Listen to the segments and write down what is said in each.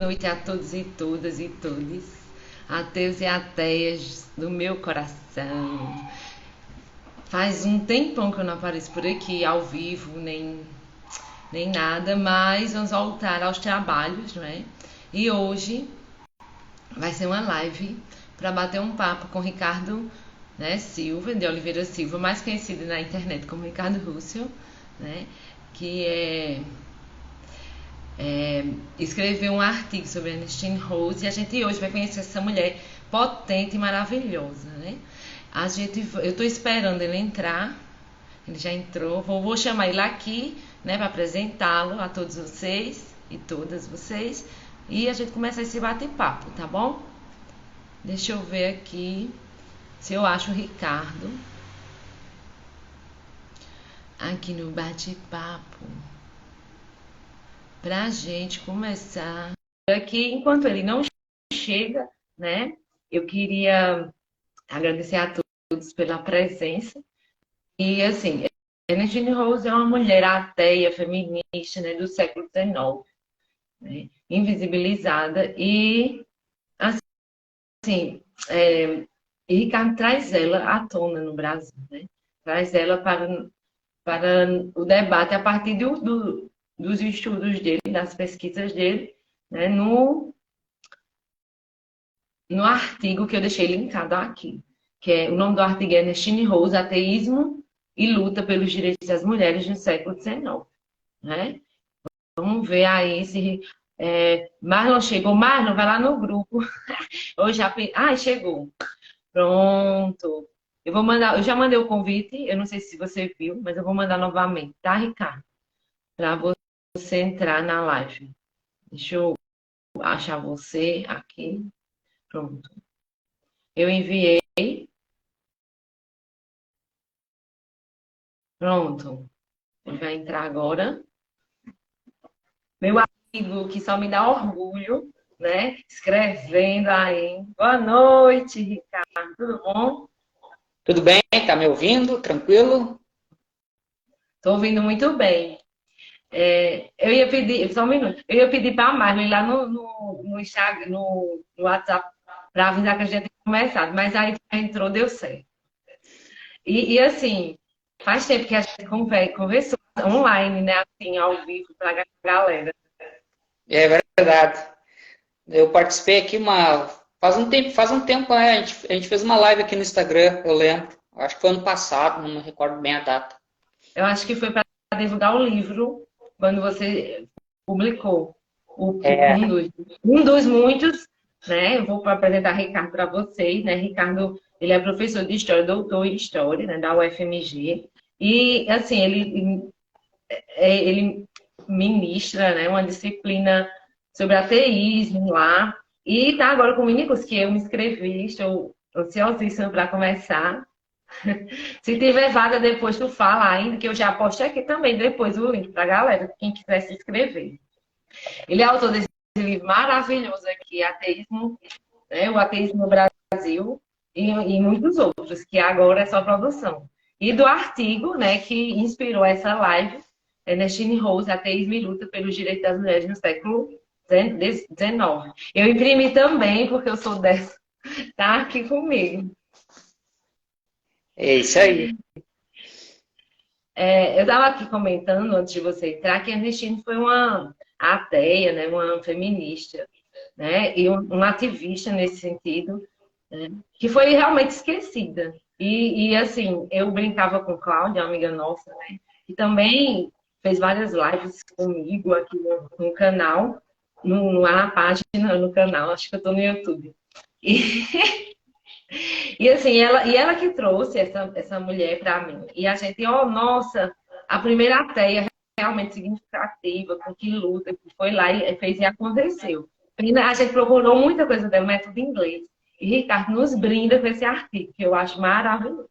Noite a todos e todas e todes, ateus e ateias do meu coração. Faz um tempão que eu não apareço por aqui ao vivo, nem nada, mas vamos voltar aos trabalhos, não é? E hoje vai ser uma live para bater um papo com Ricardo, né, Silva, de Oliveira Silva, mais conhecido na internet como Ricardo Russell, né? Que escreveu um artigo sobre a Ernestine Rose e a gente hoje vai conhecer essa mulher potente e maravilhosa, né? Eu estou esperando ele entrar, ele já entrou, vou chamar ele aqui, né, para apresentá-lo a todos vocês e todas vocês e a gente começa esse bate-papo, tá bom? Deixa eu ver aqui se eu acho o Ricardo aqui no bate-papo pra gente começar. Aqui, enquanto ele não chega, né? Eu queria agradecer a todos pela presença. E assim, Ernestine Rose é uma mulher ateia, feminista, né, do século XIX, né, invisibilizada e assim, e Ricardo traz ela à tona no Brasil, né? Traz ela para o debate a partir dos estudos dele, das pesquisas dele, né, no artigo que eu deixei linkado aqui, que é o nome do artigo é Ernestine Rose, Ateísmo e Luta pelos Direitos das Mulheres no século XIX, né? Vamos ver aí se Marlon chegou. Marlon, vai lá no grupo. Eu já, chegou. Pronto. Eu já mandei o convite, eu não sei se você viu, mas eu vou mandar novamente, tá, Ricardo? Para você entrar na live. Deixa eu achar você aqui. Pronto. Eu enviei. Pronto. Ele vai entrar agora. Meu amigo, que só me dá orgulho, né? Escrevendo aí. Boa noite, Ricardo. Tudo bom? Tudo bem? Tá me ouvindo? Tranquilo? Estou ouvindo muito bem. Eu ia pedir, só um minuto, eu ia pedir para a Marlon ir lá no Instagram, no WhatsApp, para avisar que a gente tinha começado, mas aí entrou, deu certo. E assim, faz tempo que a gente conversou online, né? Assim, ao vivo, para a galera. É verdade. Eu participei aqui faz um tempo, né? A gente fez uma live aqui no Instagram, eu lembro. Acho que foi ano passado, não me recordo bem a data. Eu acho que foi para divulgar o livro, quando você publicou É, um dos muitos, né? Eu vou apresentar Ricardo para vocês, né? Ricardo, ele é professor de História, doutor em História, né? Da UFMG. E, assim, ele ministra, né? Uma disciplina sobre ateísmo lá. E tá agora com o minicurso que eu me inscrevi, estou ansiosíssima para começar. Se tiver vaga depois, tu fala ainda, que eu já postei aqui também depois o link para a galera, quem quiser se inscrever. Ele é autor desse livro maravilhoso aqui, Ateísmo, né? O Ateísmo no Brasil e muitos outros, que agora é só produção. E do artigo, né, que inspirou essa live, Ernestine Rose, Ateísmo e Luta pelos Direitos das Mulheres no século XIX. Eu imprimi também, porque eu sou dessa, tá aqui comigo. é isso aí. Eu estava aqui comentando, antes de você entrar, que a Ernestine foi uma ateia, né, uma feminista, né, e um ativista nesse sentido, né, que foi realmente esquecida. Assim, eu brincava com Cláudia, uma amiga nossa, né, que também fez várias lives comigo aqui no canal, na página, no canal, acho que eu estou no YouTube. E, e assim, ela que trouxe essa mulher para mim. E a gente, oh, nossa, a primeira ateia realmente significativa, com que luta, que foi lá e fez e aconteceu. A gente procurou muita coisa dela, método inglês. E Ricardo nos brinda com esse artigo, que eu acho maravilhoso.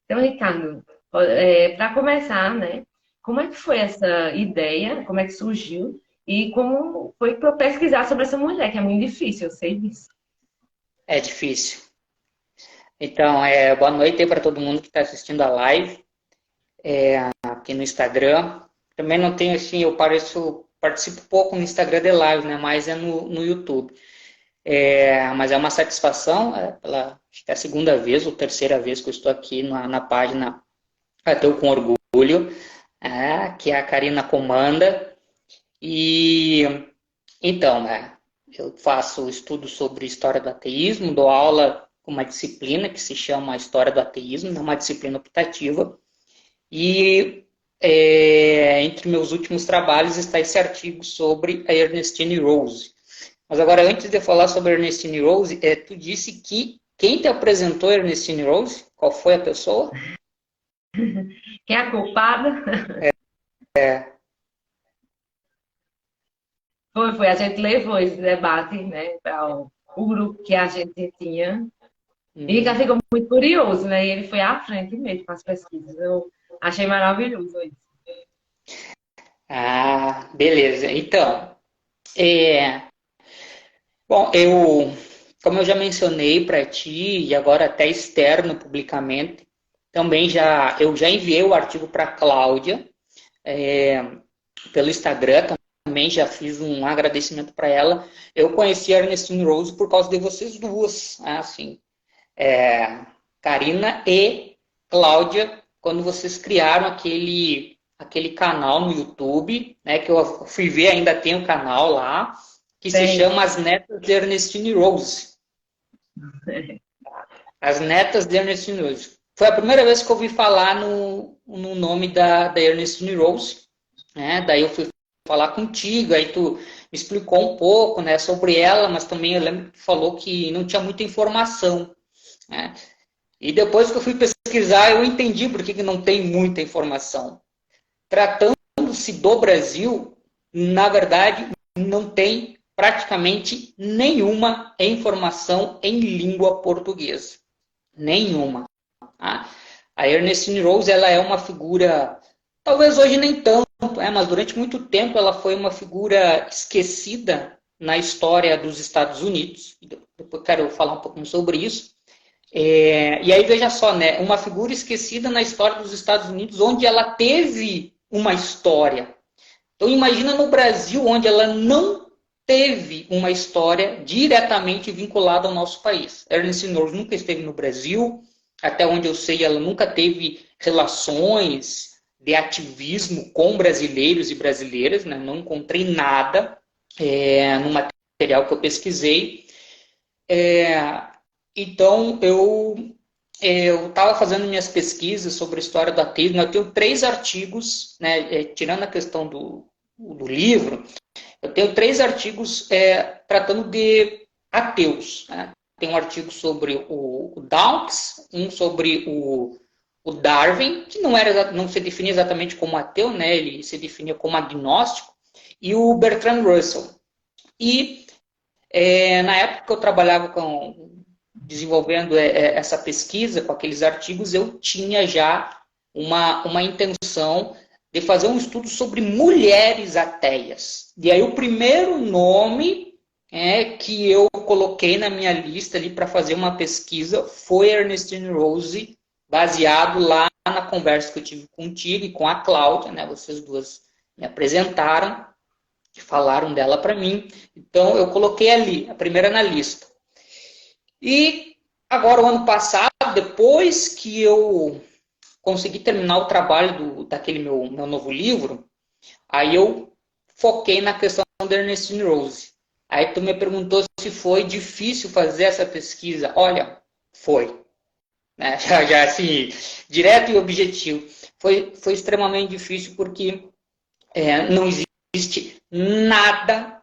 Então, Ricardo, para começar, né? Como é que foi essa ideia? Como é que surgiu? E como foi para pesquisar sobre essa mulher, que é muito difícil, eu sei disso. É difícil. Então, boa noite aí para todo mundo que está assistindo a live aqui no Instagram. Também não tenho assim, eu pareço participo pouco no Instagram de live, né? Mais é no YouTube. Mas é uma satisfação, acho que é a segunda vez ou terceira vez que eu estou aqui na página Ateu com Orgulho, que a Karina comanda. E então, né, eu faço estudo sobre história do ateísmo, dou aula com uma disciplina que se chama História do Ateísmo, é uma disciplina optativa. E entre meus últimos trabalhos está esse artigo sobre a Ernestine Rose. Mas agora, antes de falar sobre a Ernestine Rose, tu disse que quem te apresentou a Ernestine Rose? Qual foi a pessoa? Quem é a culpada? É. Foi. A gente levou esse debate, né, para o grupo que a gente tinha. E já ficou muito curioso, né? E ele foi à frente mesmo com as pesquisas. Eu achei maravilhoso isso. Beleza. Então, bom, como eu já mencionei para ti, e agora até externo publicamente, também eu já enviei o artigo para a Cláudia, pelo Instagram, também já fiz um agradecimento para ela. Eu conheci a Ernestine Rose por causa de vocês duas, assim, Karina e Cláudia, quando vocês criaram aquele canal no YouTube, né, que eu fui ver, ainda tem um canal lá, que se chama As Netas de Ernestine Rose. As Netas de Ernestine Rose. Foi a primeira vez que eu ouvi falar no nome da Ernestine Rose, né? Daí eu fui falar contigo, aí tu me explicou um pouco, né, sobre ela, mas também eu lembro que tu falou que não tinha muita informação, né? E depois que eu fui pesquisar, eu entendi por que não tem muita informação. Tratando-se do Brasil, na verdade, não tem praticamente nenhuma informação em língua portuguesa. Nenhuma. A Ernestine Rose, ela é uma figura, talvez hoje nem tanto, mas durante muito tempo ela foi uma figura esquecida na história dos Estados Unidos. Depois quero falar um pouquinho sobre isso. E aí veja só, né, uma figura esquecida na história dos Estados Unidos, onde ela teve uma história. Então imagina no Brasil, onde ela não teve uma história diretamente vinculada ao nosso país. Ernestine Rose nunca esteve no Brasil, até onde eu sei, ela nunca teve relações de ativismo com brasileiros e brasileiras, né? Não encontrei nada no material que eu pesquisei. Então, eu estava fazendo minhas pesquisas sobre a história do ateísmo. Eu tenho 3 artigos, né, tirando a questão do livro, eu tenho 3 artigos tratando de ateus. Né? Tem um artigo sobre o Dawkins, um sobre o Darwin, que não se definia exatamente como ateu, né? Ele se definia como agnóstico, e o Bertrand Russell. E na época que eu trabalhava desenvolvendo essa pesquisa com aqueles artigos, eu tinha já uma intenção de fazer um estudo sobre mulheres ateias. E aí o primeiro nome que eu coloquei na minha lista ali para fazer uma pesquisa foi Ernestine Rose, baseado lá na conversa que eu tive contigo e com a Cláudia, né? Vocês duas me apresentaram, falaram dela para mim. Então eu coloquei ali, a primeira na lista. E agora, o ano passado, depois que eu consegui terminar o trabalho daquele meu novo livro, aí eu foquei na questão da Ernestine Rose. Aí tu me perguntou se foi difícil fazer essa pesquisa. Olha, foi. Né? Já assim, direto e objetivo. Foi extremamente difícil porque não existe nada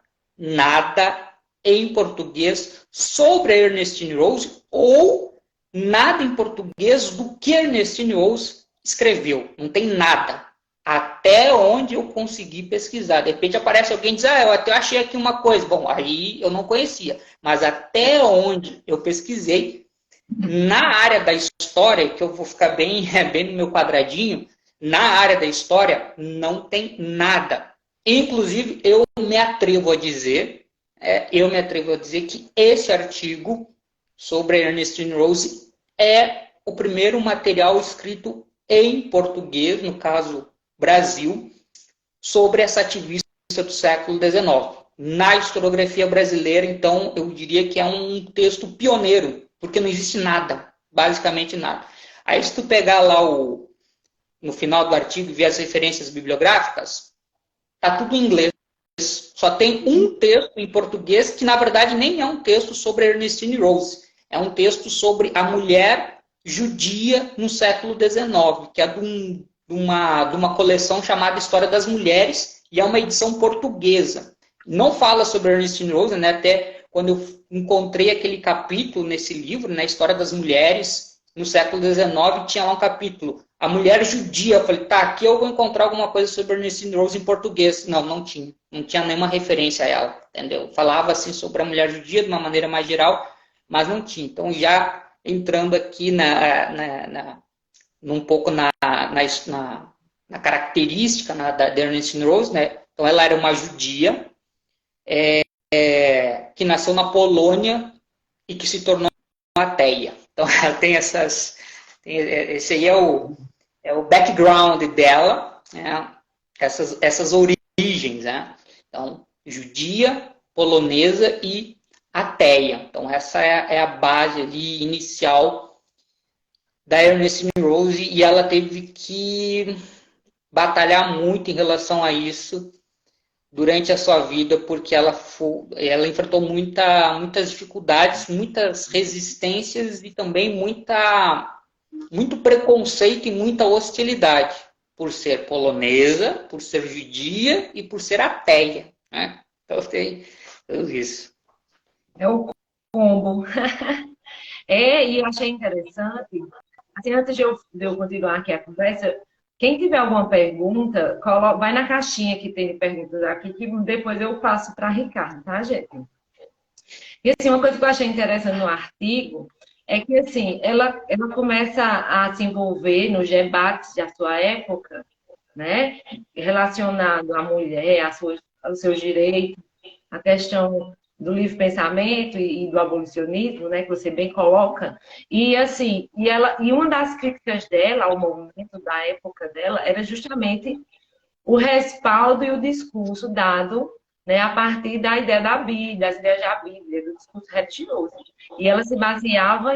em português sobre a Ernestine Rose ou nada em português do que a Ernestine Rose escreveu. Não tem nada. Até onde eu consegui pesquisar. De repente aparece alguém e diz, eu até achei aqui uma coisa. Bom, aí eu não conhecia. Mas até onde eu pesquisei, na área da história, que eu vou ficar bem no meu quadradinho, na área da história não tem nada. Inclusive, eu me atrevo a dizer que esse artigo sobre a Ernestine Rose é o primeiro material escrito em português, no caso Brasil, sobre essa ativista do século XIX. Na historiografia brasileira, então, eu diria que é um texto pioneiro, porque não existe nada, basicamente nada. Aí, se tu pegar lá no final do artigo e ver as referências bibliográficas, tá tudo em inglês. Só tem um texto em português que, na verdade, nem é um texto sobre Ernestine Rose. É um texto sobre a mulher judia no século XIX, que é de uma coleção chamada História das Mulheres, e é uma edição portuguesa. Não fala sobre Ernestine Rose, né? Até quando eu encontrei aquele capítulo nesse livro, na História das Mulheres, no século XIX, tinha lá um capítulo, a mulher judia. Eu falei, tá, aqui eu vou encontrar alguma coisa sobre Ernestine Rose em português. Não, não tinha. Não tinha nenhuma referência a ela, entendeu? Falava assim sobre a mulher judia de uma maneira mais geral, mas não tinha. Então, já entrando aqui um pouco na característica da Ernestine Rose, né? Então, ela era uma judia que nasceu na Polônia e que se tornou ateia. Então, ela tem essas... esse aí é o background dela, né? Essas origens, né? Então, judia, polonesa e ateia. Então, essa é a base ali inicial da Ernestine Rose, e ela teve que batalhar muito em relação a isso durante a sua vida, porque ela enfrentou muitas dificuldades, muitas resistências e também muito preconceito e muita hostilidade, por ser polonesa, por ser judia e por ser ateia, né? Então tem tudo isso. É o combo. E eu achei interessante, assim, antes de eu continuar aqui a conversa, quem tiver alguma pergunta, vai na caixinha que tem de perguntas aqui, que depois eu passo para a Ricardo, tá, gente? E assim, uma coisa que eu achei interessante no artigo é que, assim, ela começa a se envolver nos debates da sua época, né? Relacionado à mulher, aos seus direitos, a questão do livre pensamento e do abolicionismo, né, que você bem coloca. E assim, e uma das críticas dela ao movimento da época dela era justamente o respaldo e o discurso dado, né, a partir da ideia da Bíblia, das ideias da Bíblia, do discurso religioso. E ela se baseava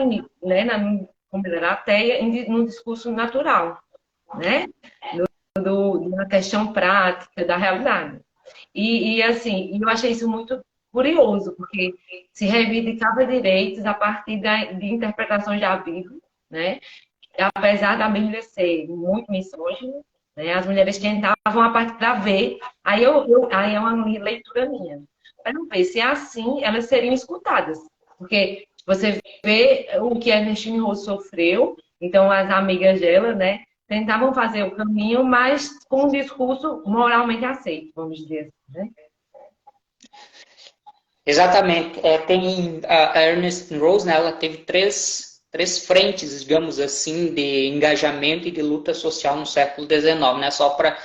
como ela era ateia, num discurso natural, né, na questão prática da realidade. E assim, eu achei isso muito curioso, porque se reivindicava direitos a partir de interpretações da Bíblia, né? Apesar da Bíblia ser muito misógina, né? As mulheres tentavam a partir da ver, aí é uma leitura minha, para não ver se é assim elas seriam escutadas, porque você vê o que a Ernestine Rose sofreu, então as amigas dela, né, tentavam fazer o caminho, mas com um discurso moralmente aceito, vamos dizer assim, né? Exatamente. Tem a Ernestine Rose, né, ela teve três frentes, digamos assim, de engajamento e de luta social no século XIX, né? Só para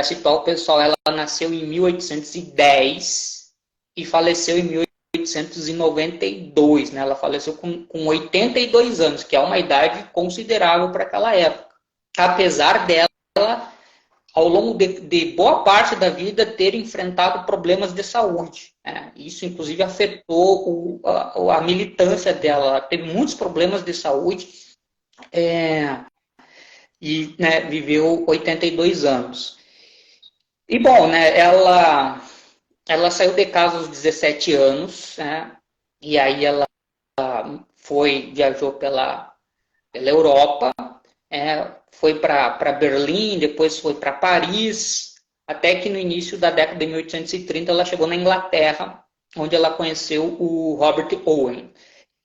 situar o pessoal, ela nasceu em 1810 e faleceu em 1892, né? Ela faleceu com 82 anos, que é uma idade considerável para aquela época. Apesar dela, ao longo de boa parte da vida, ter enfrentado problemas de saúde. Né? Isso, inclusive, afetou a militância dela. Ela teve muitos problemas de saúde e, né, viveu 82 anos. E, bom, né, ela saiu de casa aos 17 anos, né, e aí ela viajou pela Europa, foi para Berlim, depois foi para Paris, até que no início da década de 1830 ela chegou na Inglaterra, onde ela conheceu o Robert Owen,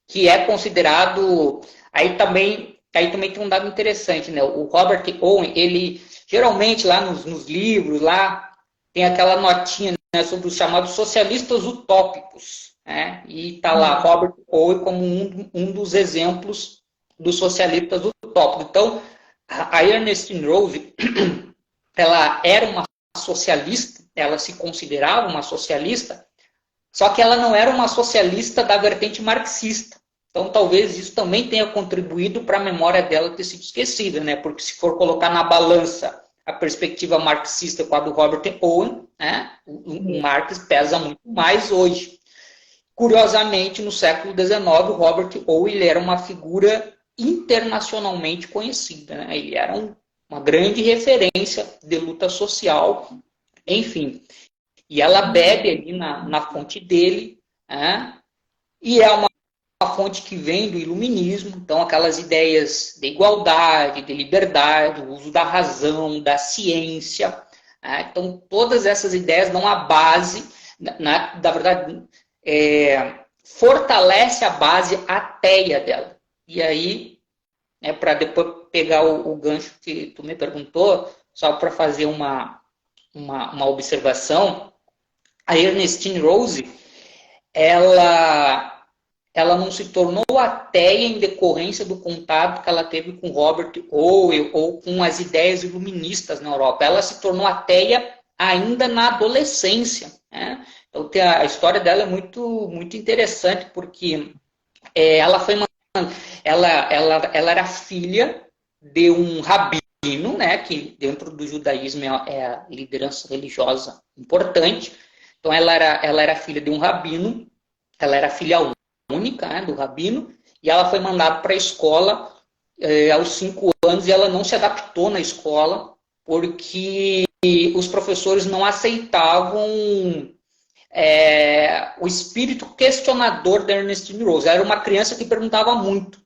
que é considerado... Aí também tem um dado interessante, né? O Robert Owen, ele geralmente lá nos livros, lá tem aquela notinha, né, sobre os chamados socialistas utópicos, né? E está lá Robert Owen como um dos exemplos dos socialistas utópicos. Então, a Ernestine Rose, ela era uma socialista, ela se considerava uma socialista, só que ela não era uma socialista da vertente marxista. Então, talvez isso também tenha contribuído para a memória dela ter sido esquecida, né? Porque se for colocar na balança a perspectiva marxista com a do Robert Owen, né? O Marx pesa muito mais hoje. Curiosamente, no século XIX, o Robert Owen ele era uma figura internacionalmente conhecida, né? Ele era uma grande referência de luta social, enfim. E ela bebe ali na fonte dele, né? E é uma fonte que vem do iluminismo, então aquelas ideias de igualdade, de liberdade, o uso da razão, da ciência, né? Então todas essas ideias dão a base, na verdade, fortalece a base ateia dela. E aí, para depois pegar o gancho que tu me perguntou, só para fazer uma observação, a Ernestine Rose, ela não se tornou ateia em decorrência do contato que ela teve com Robert Owen ou com as ideias iluministas na Europa. Ela se tornou ateia ainda na adolescência, né? Então, a história dela é muito, muito interessante, porque ela era filha de um rabino, né, que dentro do judaísmo é a liderança religiosa importante. Então, ela era filha de um rabino, ela era filha única, né, do rabino, e ela foi mandada para a escola aos 5 anos, e ela não se adaptou na escola, porque os professores não aceitavam o espírito questionador da Ernestine Rose. Ela era uma criança que perguntava muito.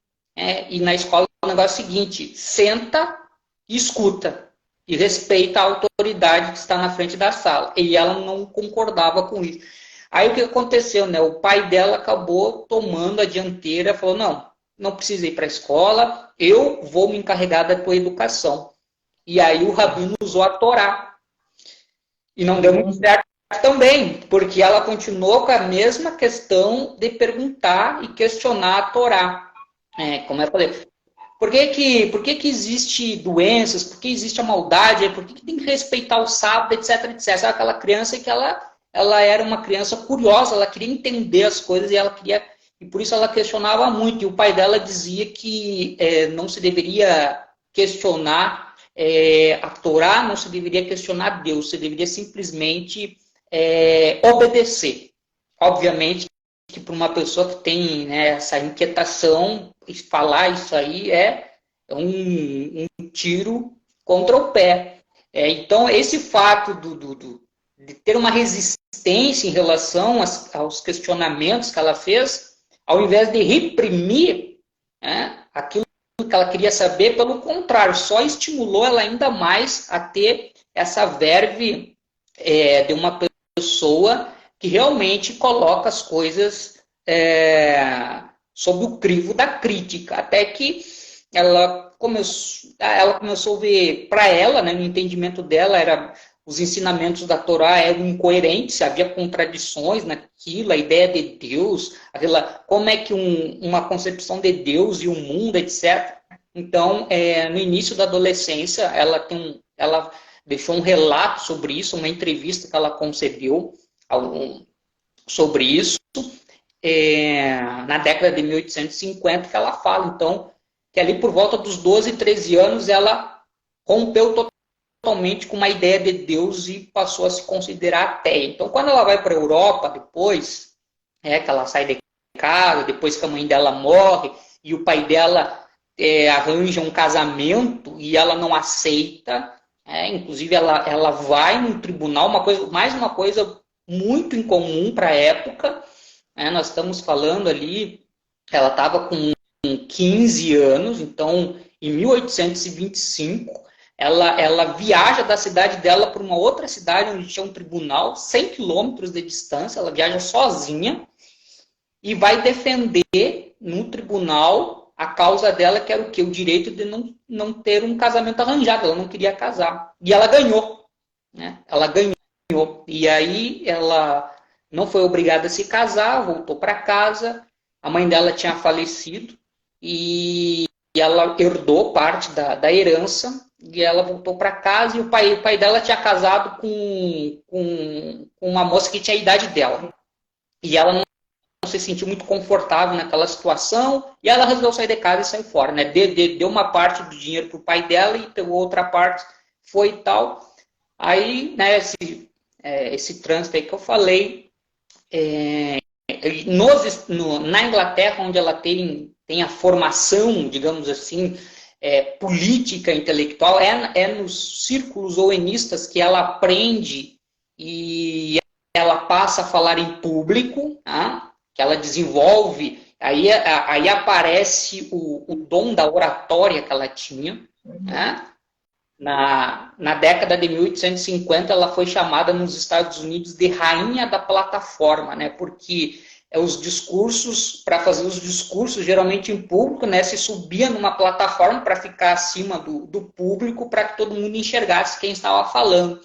E na escola o negócio é o seguinte: senta e escuta. E respeita a autoridade que está na frente da sala. E ela não concordava com isso. Aí o que aconteceu, né? O pai dela acabou tomando a dianteira, falou: não precisa ir para a escola, eu vou me encarregar da tua educação. E aí o rabino usou a Torá. E não deu muito certo também, porque ela continuou com a mesma questão de perguntar e questionar a Torá. Como eu falei, por que existe doenças, por que existe a maldade, por que tem que respeitar o sábado, etc, etc. Sabe, aquela criança que ela era uma criança curiosa, ela queria entender as coisas e por isso ela questionava muito. E o pai dela dizia que não se deveria questionar a Torá, não se deveria questionar Deus, se deveria simplesmente obedecer. Obviamente que para uma pessoa que tem, né, essa inquietação, falar isso aí é um tiro contra o pé. Então, esse fato de ter uma resistência em relação aos questionamentos que ela fez, ao invés de reprimir, né, aquilo que ela queria saber, pelo contrário, só estimulou ela ainda mais a ter essa verve de uma pessoa que realmente coloca as coisas sob o crivo da crítica, até que ela começou a ver, para ela, né, no entendimento dela, os ensinamentos da Torá eram incoerentes, havia contradições naquilo, a ideia de Deus, como é que uma concepção de Deus e o mundo, etc. Então, no início da adolescência, ela deixou um relato sobre isso, uma entrevista que ela concedeu sobre isso, na década de 1850, que ela fala, então, que ali por volta dos 12, 13 anos, ela rompeu totalmente com uma ideia de Deus e passou a se considerar ateia. Então, quando ela vai para a Europa, depois, que ela sai de casa, depois que a mãe dela morre, e o pai dela arranja um casamento e ela não aceita, inclusive ela vai no tribunal, mais uma coisa muito incomum para a época, nós estamos falando ali, ela estava com 15 anos, então em 1825, ela viaja da cidade dela para uma outra cidade onde tinha um tribunal, 100 quilômetros de distância, ela viaja sozinha e vai defender no tribunal a causa dela, que era o quê? O direito de não ter um casamento arranjado, ela não queria casar. E ela ganhou, né? Ela ganhou. E aí ela não foi obrigada a se casar, voltou para casa, a mãe dela tinha falecido e ela herdou parte da herança e ela voltou para casa e o pai dela tinha casado com uma moça que tinha a idade dela. E ela não se sentiu muito confortável naquela situação e ela resolveu sair de casa e sair fora, né? Deu uma parte do dinheiro para o pai dela e pegou outra parte, foi e tal. Aí, né, esse trânsito aí que eu falei, na Inglaterra, onde ela tem a formação, digamos assim, política, intelectual, é nos círculos owenistas que ela aprende e ela passa a falar em público, tá? Que ela desenvolve, aí aparece o dom da oratória que ela tinha, né? Na década de 1850, ela foi chamada nos Estados Unidos de rainha da plataforma, né? Porque os discursos, para fazer os discursos, geralmente em público, né? Se subia numa plataforma para ficar acima do público, para que todo mundo enxergasse quem estava falando.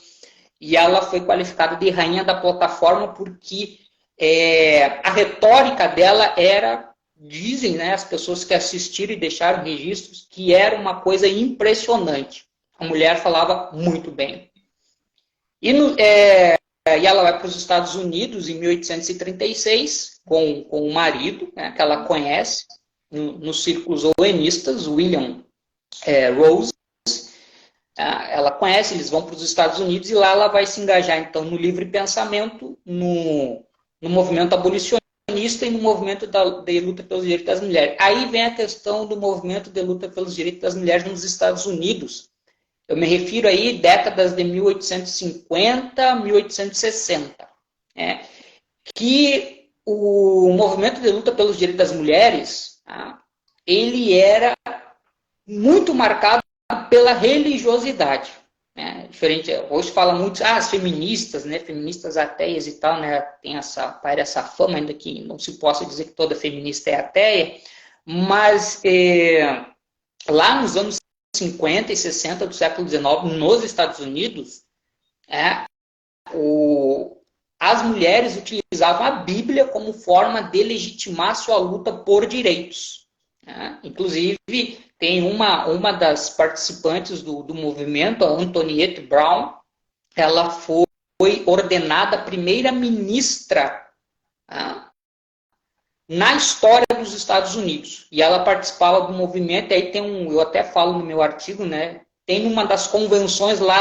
E ela foi qualificada de rainha da plataforma porque a retórica dela era, dizem, né, as pessoas que assistiram e deixaram registros, que era uma coisa impressionante. A mulher falava muito bem. E ela vai para os Estados Unidos em 1836 com o marido, né, que ela conhece, nos círculos owenistas, William Rose. Ela conhece, eles vão para os Estados Unidos e lá ela vai se engajar, então, no livre pensamento, no movimento abolicionista e no movimento de luta pelos direitos das mulheres. Aí vem a questão do movimento de luta pelos direitos das mulheres nos Estados Unidos. Eu me refiro aí décadas de 1850, 1860, né? Que o movimento de luta pelos direitos das mulheres, ele era muito marcado pela religiosidade, né? Diferente, hoje fala muito, as feministas, né? Feministas ateias e tal, né? Tem essa fama, ainda que não se possa dizer que toda feminista é ateia, mas lá nos anos 50 e 60 do século XIX, nos Estados Unidos, as mulheres utilizavam a Bíblia como forma de legitimar sua luta por direitos. Inclusive, tem uma das participantes do movimento, a Antoniette Brown, ela foi ordenada primeira-ministra na história dos Estados Unidos. E ela participava do movimento, e aí eu até falo no meu artigo, né? Tem uma das convenções lá,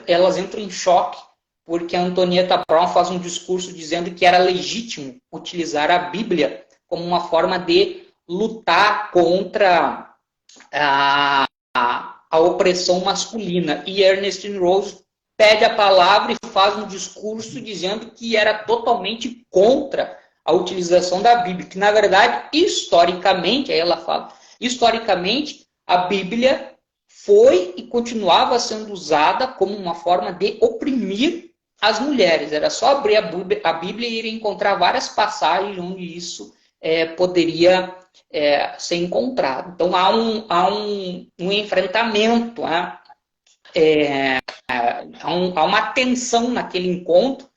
elas entram em choque, porque a Antonietta Brown faz um discurso dizendo que era legítimo utilizar a Bíblia como uma forma de lutar contra a opressão masculina. E Ernestine Rose pede a palavra e faz um discurso dizendo que era totalmente contra a utilização da Bíblia, que na verdade, historicamente, aí ela fala, historicamente, a Bíblia foi e continuava sendo usada como uma forma de oprimir as mulheres. Era só abrir a Bíblia e ir encontrar várias passagens onde isso poderia ser encontrado. Então, há um enfrentamento, há uma tensão naquele encontro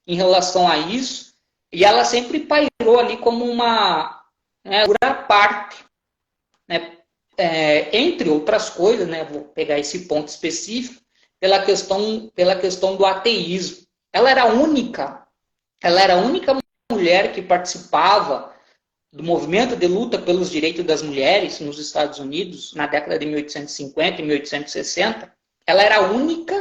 em relação a isso, e ela sempre pairou ali como uma figura parte, né? Entre outras coisas, né? Vou pegar esse ponto específico, pela questão do ateísmo. Ela era a única mulher que participava do movimento de luta pelos direitos das mulheres nos Estados Unidos, na década de 1850 e 1860. Ela era a única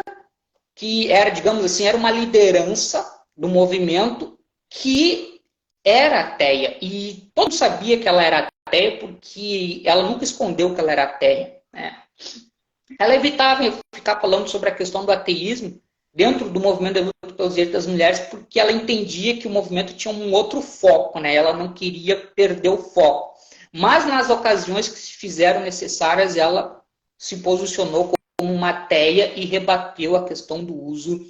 que era, digamos assim, era uma liderança do movimento que era ateia. E todo mundo sabia que ela era ateia porque ela nunca escondeu que ela era ateia, né? Ela evitava ficar falando sobre a questão do ateísmo dentro do movimento de luta pelos direitos das mulheres porque ela entendia que o movimento tinha um outro foco, né? Ela não queria perder o foco. Mas nas ocasiões que se fizeram necessárias, ela se posicionou como uma ateia e rebateu a questão do uso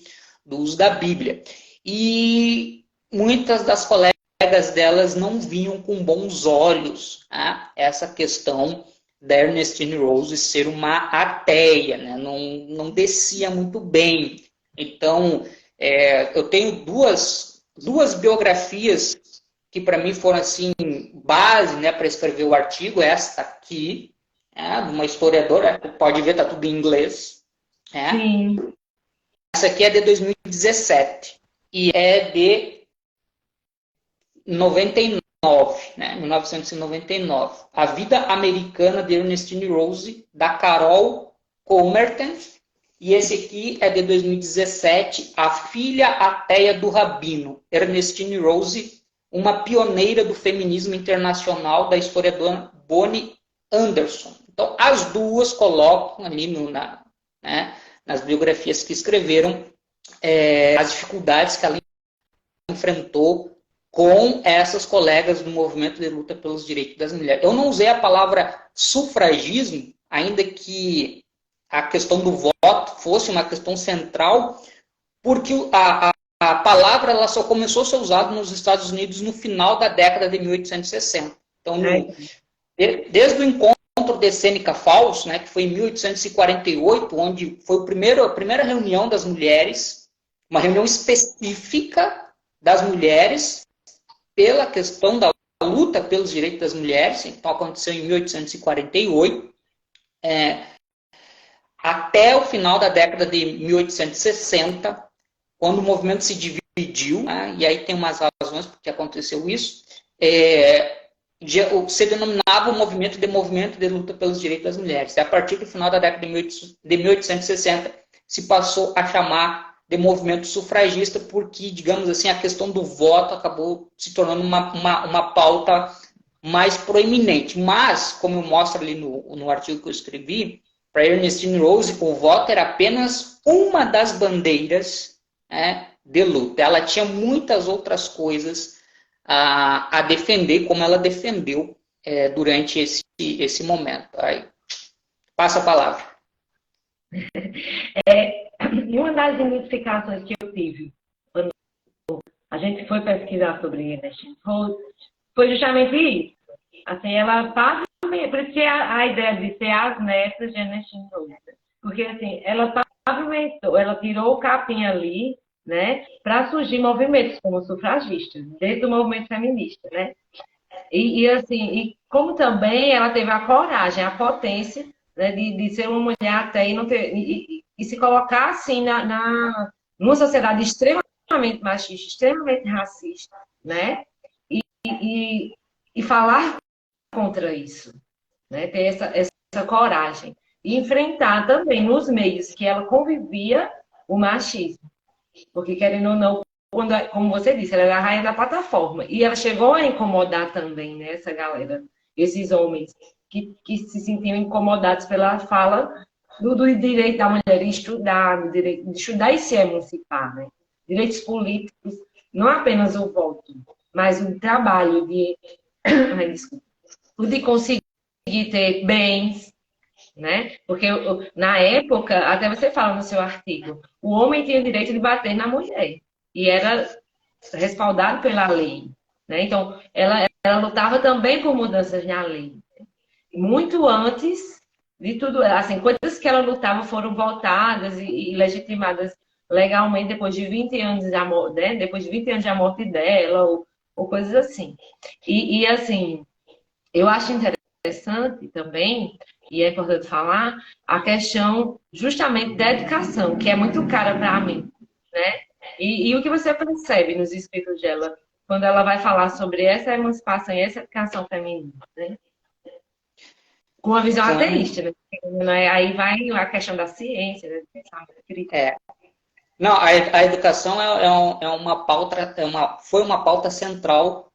da Bíblia. E muitas das colegas delas não viam com bons olhos essa questão da Ernestine Rose ser uma ateia, né? Não descia muito bem. Então, eu tenho duas biografias que para mim foram assim base, né, para escrever o artigo. Esta aqui, de uma historiadora, pode ver, está tudo em inglês. Sim. Essa aqui é de 2017 e é de 99, né, 1999. A Vida Americana de Ernestine Rose, da Carol Comerton, E esse aqui é de 2017, A Filha Ateia do Rabino, Ernestine Rose, uma pioneira do feminismo internacional, da historiadora Bonnie Anderson. Então, as duas colocam ali nas biografias que escreveram as dificuldades que ela enfrentou com essas colegas do movimento de luta pelos direitos das mulheres. Eu não usei a palavra sufragismo, ainda que a questão do voto fosse uma questão central, porque a palavra ela só começou a ser usada nos Estados Unidos no final da década de 1860. Então, desde o encontro de Seneca Falls, né, que foi em 1848, onde foi a primeira reunião das mulheres, uma reunião específica das mulheres pela questão da luta pelos direitos das mulheres, então aconteceu em 1848, até o final da década de 1860, quando o movimento se dividiu, né, e aí tem umas razões por que aconteceu isso, se denominava o movimento de luta pelos direitos das mulheres. E a partir do final da década de 1860, se passou a chamar de movimento sufragista, porque, digamos assim, a questão do voto acabou se tornando uma pauta mais proeminente. Mas, como eu mostro ali no artigo que eu escrevi, para Ernestine Rose, o voto era apenas uma das bandeiras, né, de luta. Ela tinha muitas outras coisas a defender, como ela defendeu durante esse momento. Aí, passa a palavra. E uma das identificações que eu tive quando a gente foi pesquisar sobre Ernestine Rose foi justamente isso. Assim, ela por isso que a ideia de ser as netas de Ernestine Rose. Porque, assim, ela pavimentou, ela tirou o capim ali, né, para surgir movimentos como sufragistas, desde o movimento feminista, né? E como também ela teve a coragem, a potência, né, de ser uma mulher até e não ter e se colocar assim numa sociedade extremamente machista, extremamente racista, né? E falar contra isso, né? Ter essa coragem e enfrentar também nos meios que ela convivia o machismo, porque querendo ou não, como você disse, ela era a rainha da plataforma e ela chegou a incomodar também, né, essa galera, esses homens que se sentiam incomodados pela fala do direito da mulher de estudar, do direito de estudar e se emancipar, né? Direitos políticos, não apenas o voto, mas o trabalho de conseguir ter bens, né? Porque na época, até você fala no seu artigo, o homem tinha o direito de bater na mulher e era respaldado pela lei, né? Então, ela lutava também por mudanças na lei. Muito antes de tudo, assim, coisas que ela lutava foram votadas e legitimadas legalmente depois de 20 anos da morte, né? Depois de 20 anos da morte dela, ou coisas assim. E assim, eu acho interessante também, e é importante falar, a questão justamente da educação, que é muito cara para mim, né? E o que você percebe nos escritos dela, quando ela vai falar sobre essa emancipação e essa educação feminina, né? Com a visão ateísta, né? Aí vai a questão da ciência, né? Não, a educação uma pauta, foi uma pauta central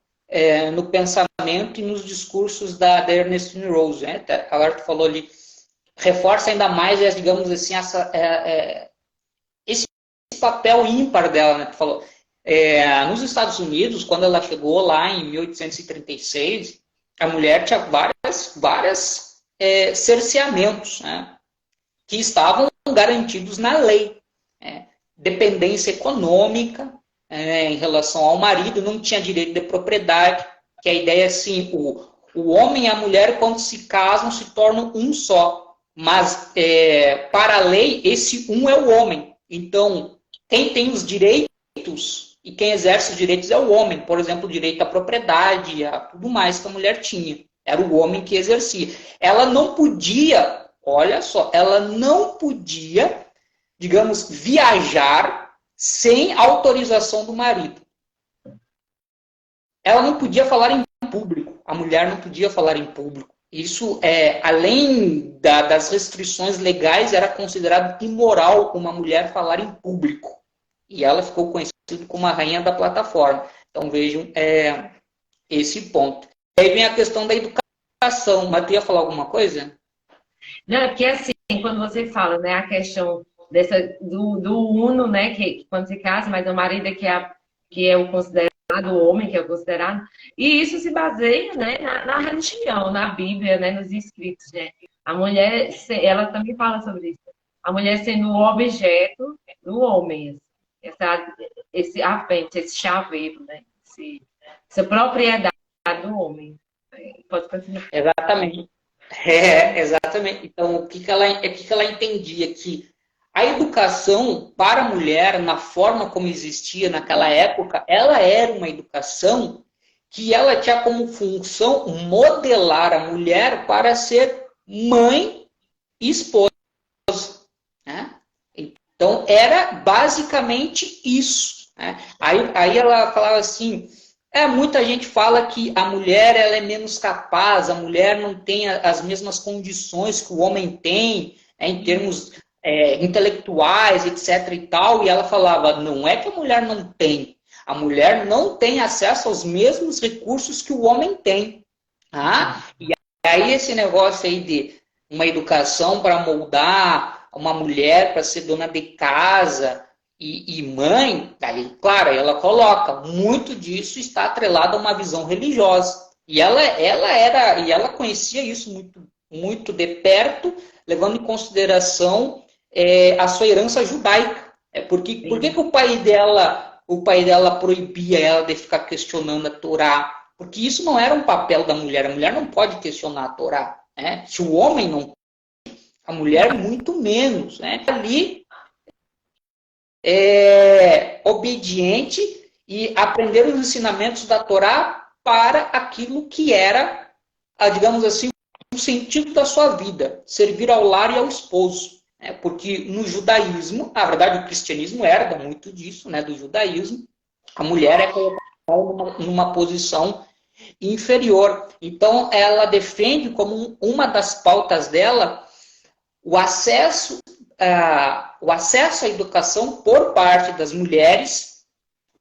no pensamento e nos discursos da Ernestine Rose. Né? Agora tu falou ali, reforça ainda mais, digamos assim, esse papel ímpar dela. Né? Tu falou, nos Estados Unidos, quando ela chegou lá em 1836, a mulher tinha várias cerceamentos, né? Que estavam garantidos na lei. Dependência econômica em relação ao marido, não tinha direito de propriedade, que a ideia é assim, o homem e a mulher, quando se casam, se tornam um só. Mas, para a lei, esse um é o homem. Então, quem tem os direitos e quem exerce os direitos é o homem. Por exemplo, o direito à propriedade, a tudo mais que a mulher tinha. Era o homem que exercia. Ela não podia, olha só, ela não podia, digamos, viajar sem autorização do marido. Ela não podia falar em público. A mulher não podia falar em público. Isso, além das restrições legais, era considerado imoral uma mulher falar em público. E ela ficou conhecida como a rainha da plataforma. Então, vejam esse ponto. Aí vem a questão da educação. Mas tu ia falar alguma coisa? Não, é porque assim, quando você fala, né, a questão do uno, né, que quando se casa, mas o marido é que é o considerado, o homem que é o considerado, e isso se baseia, né, na religião, na Bíblia, né, nos escritos, né. A mulher, ela também fala sobre isso. A mulher sendo o objeto do homem, esse afente, esse chaveiro, né, essa propriedade do homem. Pode continuar. Exatamente. Exatamente. Então, o que ela entendia? Que a educação para a mulher, na forma como existia naquela época, ela era uma educação que ela tinha como função modelar a mulher para ser mãe e esposa. Né? Então, era basicamente isso. Né? Aí ela falava assim, muita gente fala que a mulher ela é menos capaz, a mulher não tem as mesmas condições que o homem tem, em termos intelectuais, etc. e tal, e ela falava, não é que a mulher não tem, a mulher não tem acesso aos mesmos recursos que o homem tem. E aí esse negócio aí de uma educação para moldar uma mulher para ser dona de casa e mãe, aí, claro, ela coloca, muito disso está atrelado a uma visão religiosa. E ela conhecia isso muito, muito de perto, levando em consideração a sua herança judaica. Por que que o pai dela proibia ela de ficar questionando a Torá? Porque isso não era um papel da mulher. A mulher não pode questionar a Torá. Né? Se o homem não, a mulher muito menos. Né? Ali obediente e aprender os ensinamentos da Torá para aquilo que era, digamos assim, o sentido da sua vida, servir ao lar e ao esposo. Né? Porque no judaísmo, na verdade o cristianismo herda muito disso, né, do judaísmo, a mulher é colocada numa posição inferior. Então ela defende como uma das pautas dela o acesso à educação por parte das mulheres,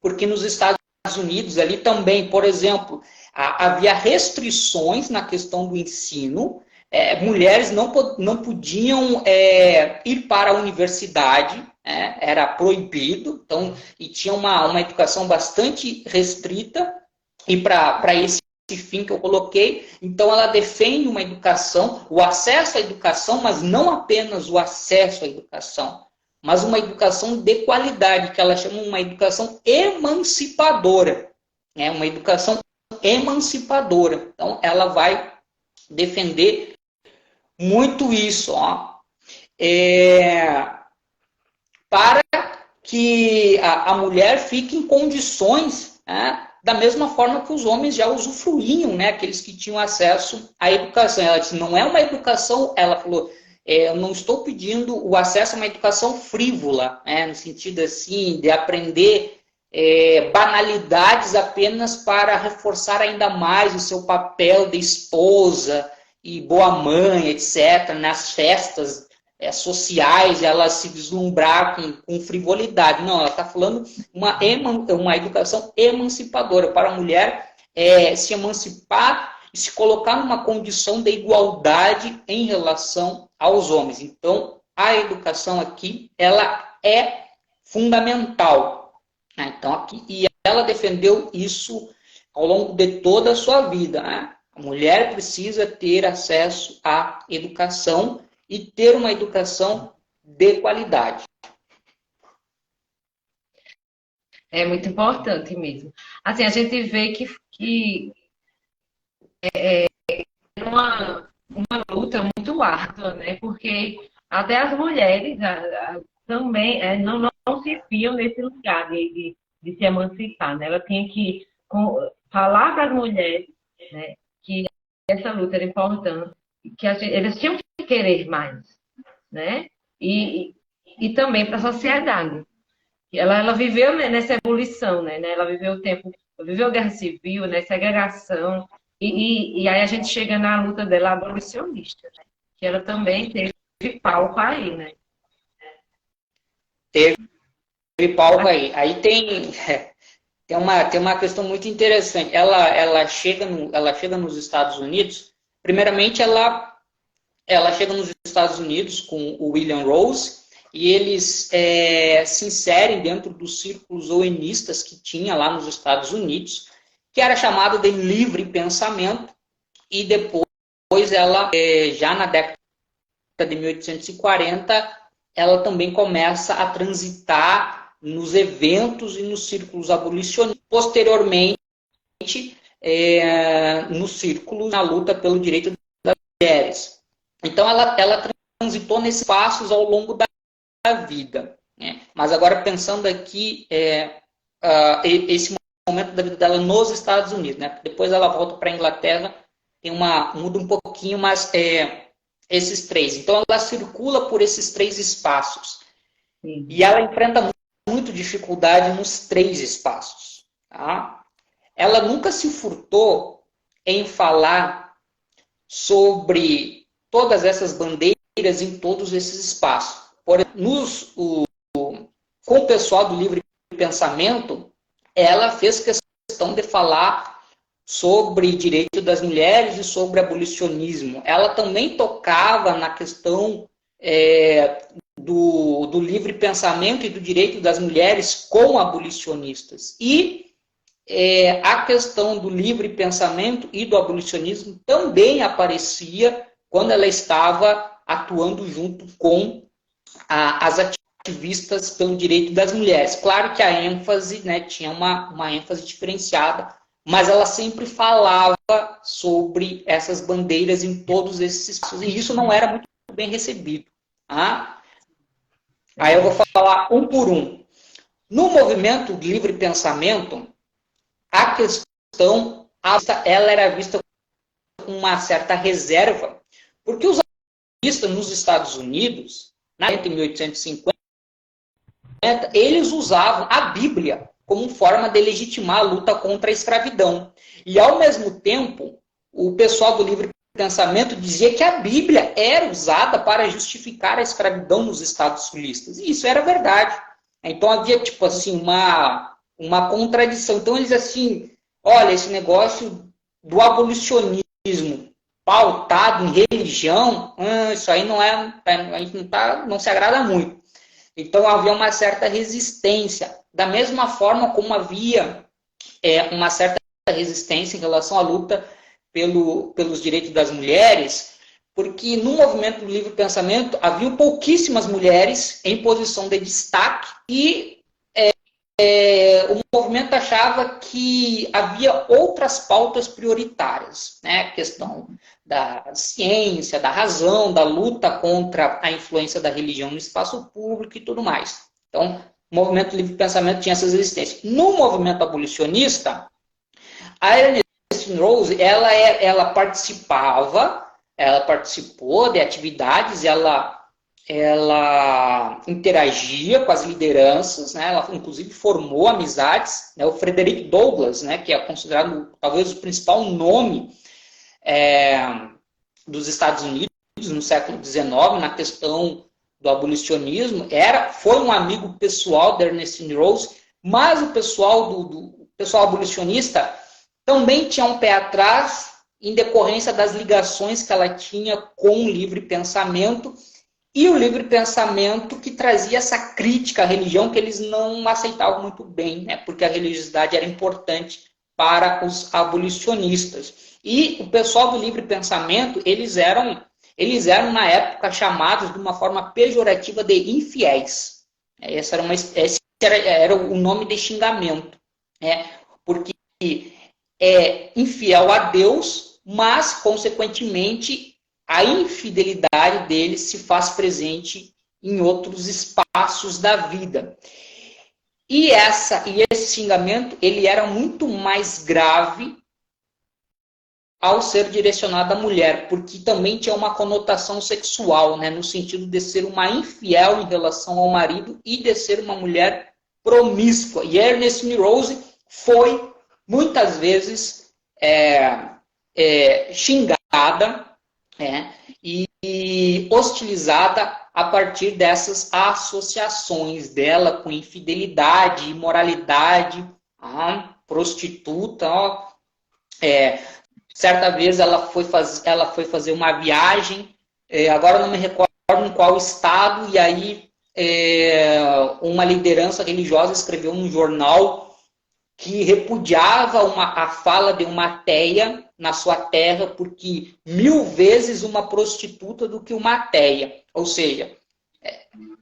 porque nos Estados Unidos ali também, por exemplo, havia restrições na questão do ensino, mulheres não podiam ir para a universidade, era proibido, então, e tinha uma educação bastante restrita, e para esse fim que eu coloquei, então ela defende uma educação, o acesso à educação, mas não apenas o acesso à educação, mas uma educação de qualidade, que ela chama uma educação emancipadora. Uma educação emancipadora. Então, ela vai defender muito isso, para que a mulher fique em condições, da mesma forma que os homens já usufruíam, aqueles que tinham acesso à educação. Ela disse, não é uma educação, ela falou, eu não estou pedindo o acesso a uma educação frívola, no sentido assim, de aprender banalidades apenas para reforçar ainda mais o seu papel de esposa e boa mãe, etc., nas festas sociais, ela se deslumbrar com frivolidade. Não, ela está falando uma educação emancipadora para a mulher se emancipar e se colocar numa condição de igualdade em relação aos homens. Então, a educação aqui, ela é fundamental. Então, aqui, e ela defendeu isso ao longo de toda a sua vida. A mulher precisa ter acesso à educação e ter uma educação de qualidade. É muito importante mesmo. Assim, a gente vê que é uma luta muito árdua, né? Porque até as mulheres também não se viam nesse lugar de se emancipar, né? Ela tinha que falar para as mulheres, né, que essa luta era importante, que eles tinham que querer mais, né? E também para a sociedade. Ela viveu nessa ebulição, né? Ela viveu o tempo, viveu a guerra civil, né? Segregação, E aí a gente chega na luta dela abolicionista, né? Que ela também teve palco aí, né? Teve palco aí. Aí tem uma questão muito interessante. Ela chega nos Estados Unidos. Primeiramente, ela chega nos Estados Unidos com o William Rose e eles se inserem dentro dos círculos owenistas que tinha lá nos Estados Unidos, que era chamado de livre pensamento, e depois ela, já na década de 1840, ela também começa a transitar nos eventos e nos círculos abolicionistas. Posteriormente, nos círculos na luta pelo direito das mulheres. Então, ela transitou nesses passos ao longo da vida. Né? Mas agora, pensando aqui, esse momento da vida dela nos Estados Unidos. Né? Depois ela volta para a Inglaterra, muda um pouquinho, mas esses três. Então, ela circula por esses três espaços. Sim. E ela enfrenta muito dificuldade nos três espaços. Tá? Ela nunca se furtou em falar sobre todas essas bandeiras em todos esses espaços. Por exemplo, com o pessoal do livre pensamento, ela fez questão de falar sobre direito das mulheres e sobre abolicionismo. Ela também tocava na questão do livre pensamento e do direito das mulheres com abolicionistas. E a questão do livre pensamento e do abolicionismo também aparecia quando ela estava atuando junto com as ativistas pelo direito das mulheres. Claro que a ênfase, né, tinha uma ênfase diferenciada, mas ela sempre falava sobre essas bandeiras em todos esses espaços, e isso não era muito bem recebido. Tá? Aí eu vou falar um por um. No movimento livre pensamento, a questão, ela era vista com uma certa reserva, porque os ativistas nos Estados Unidos, entre 1850, eles usavam a Bíblia como forma de legitimar a luta contra a escravidão. E, ao mesmo tempo, o pessoal do livre pensamento dizia que a Bíblia era usada para justificar a escravidão nos Estados sulistas. E isso era verdade. Então, havia, tipo assim, uma contradição. Então, eles assim, olha, esse negócio do abolicionismo pautado em religião, isso aí a gente não se agrada muito. Então, havia uma certa resistência. Da mesma forma como havia uma certa resistência em relação à luta pelos direitos das mulheres, porque no movimento do livre pensamento havia pouquíssimas mulheres em posição de destaque e o movimento achava que havia outras pautas prioritárias, né? A questão da ciência, da razão, da luta contra a influência da religião no espaço público e tudo mais. Então, o movimento livre pensamento tinha essas resistências. No movimento abolicionista, a Ernestine Rose, ela participou de atividades, ela interagia com as lideranças, né? Ela inclusive formou amizades, né? O Frederick Douglass, né? Que é considerado talvez o principal nome dos Estados Unidos no século XIX na questão do abolicionismo, foi um amigo pessoal da Ernestine Rose, mas o pessoal pessoal abolicionista também tinha um pé atrás em decorrência das ligações que ela tinha com o livre pensamento, e o livre pensamento que trazia essa crítica à religião que eles não aceitavam muito bem, né? Porque a religiosidade era importante para os abolicionistas. E o pessoal do livre pensamento, eles eram na época chamados de uma forma pejorativa de infiéis. Esse era o nome de xingamento, né? Porque é infiel a Deus, mas, consequentemente, a infidelidade dele se faz presente em outros espaços da vida. E esse xingamento, ele era muito mais grave ao ser direcionado à mulher, porque também tinha uma conotação sexual, né, no sentido de ser uma infiel em relação ao marido e de ser uma mulher promíscua. E Ernestine Rose foi, muitas vezes, xingada, e hostilizada a partir dessas associações dela com infidelidade, imoralidade, prostituta. Certa vez ela foi fazer uma viagem, agora não me recordo em qual estado, e aí uma liderança religiosa escreveu num jornal que repudiava a fala de uma ateia na sua terra, porque 1000 vezes uma prostituta do que uma ateia. Ou seja,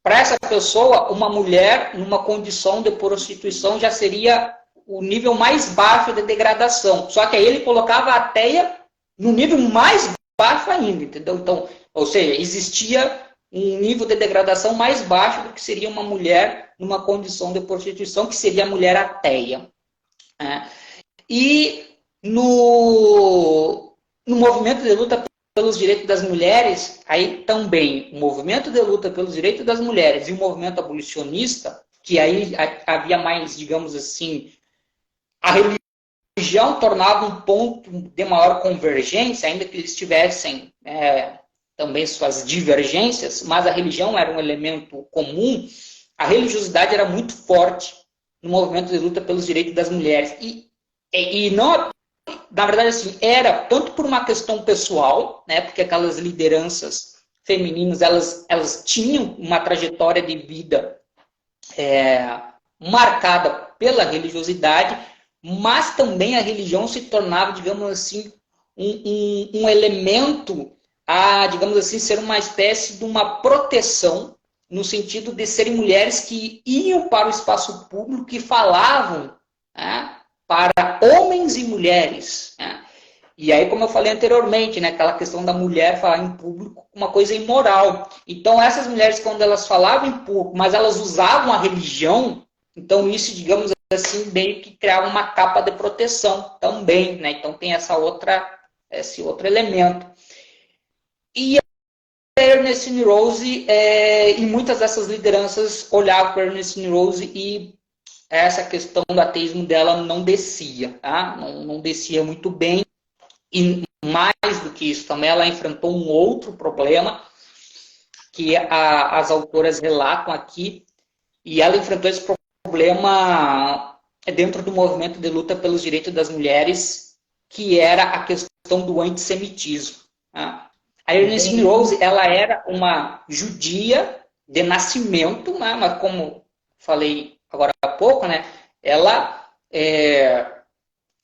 para essa pessoa, uma mulher numa condição de prostituição já seria o nível mais baixo de degradação. Só que aí ele colocava a ateia no nível mais baixo ainda, entendeu? Então, ou seja, existia um nível de degradação mais baixo do que seria uma mulher numa condição de prostituição, que seria a mulher ateia. E no movimento de luta pelos direitos das mulheres, aí também o movimento de luta pelos direitos das mulheres e o movimento abolicionista, que aí havia mais, digamos assim, a religião tornava um ponto de maior convergência, ainda que eles tivessem também suas divergências, mas a religião era um elemento comum. A religiosidade era muito forte no movimento de luta pelos direitos das mulheres. E não, na verdade, assim, era tanto por uma questão pessoal, né, porque aquelas lideranças femininas, elas tinham uma trajetória de vida marcada pela religiosidade, mas também a religião se tornava, digamos assim, um elemento a, digamos assim, ser uma espécie de uma proteção, no sentido de serem mulheres que iam para o espaço público e falavam para homens e mulheres. E aí, como eu falei anteriormente, né, aquela questão da mulher falar em público, uma coisa imoral. Então, essas mulheres, quando elas falavam em público, mas elas usavam a religião, então isso, digamos assim, meio que criava uma capa de proteção também, né? Então tem esse outro elemento. E a Ernestine Rose, e muitas dessas lideranças olhavam para a Ernestine Rose e essa questão do ateísmo dela não descia, tá? Não descia muito bem. E mais do que isso também, ela enfrentou um outro problema que as autoras relatam aqui, e ela enfrentou esse problema dentro do movimento de luta pelos direitos das mulheres, que era a questão do antissemitismo. Tá? A Ernestine Rose, ela era uma judia de nascimento, né? Mas como falei agora há pouco, né? Ela,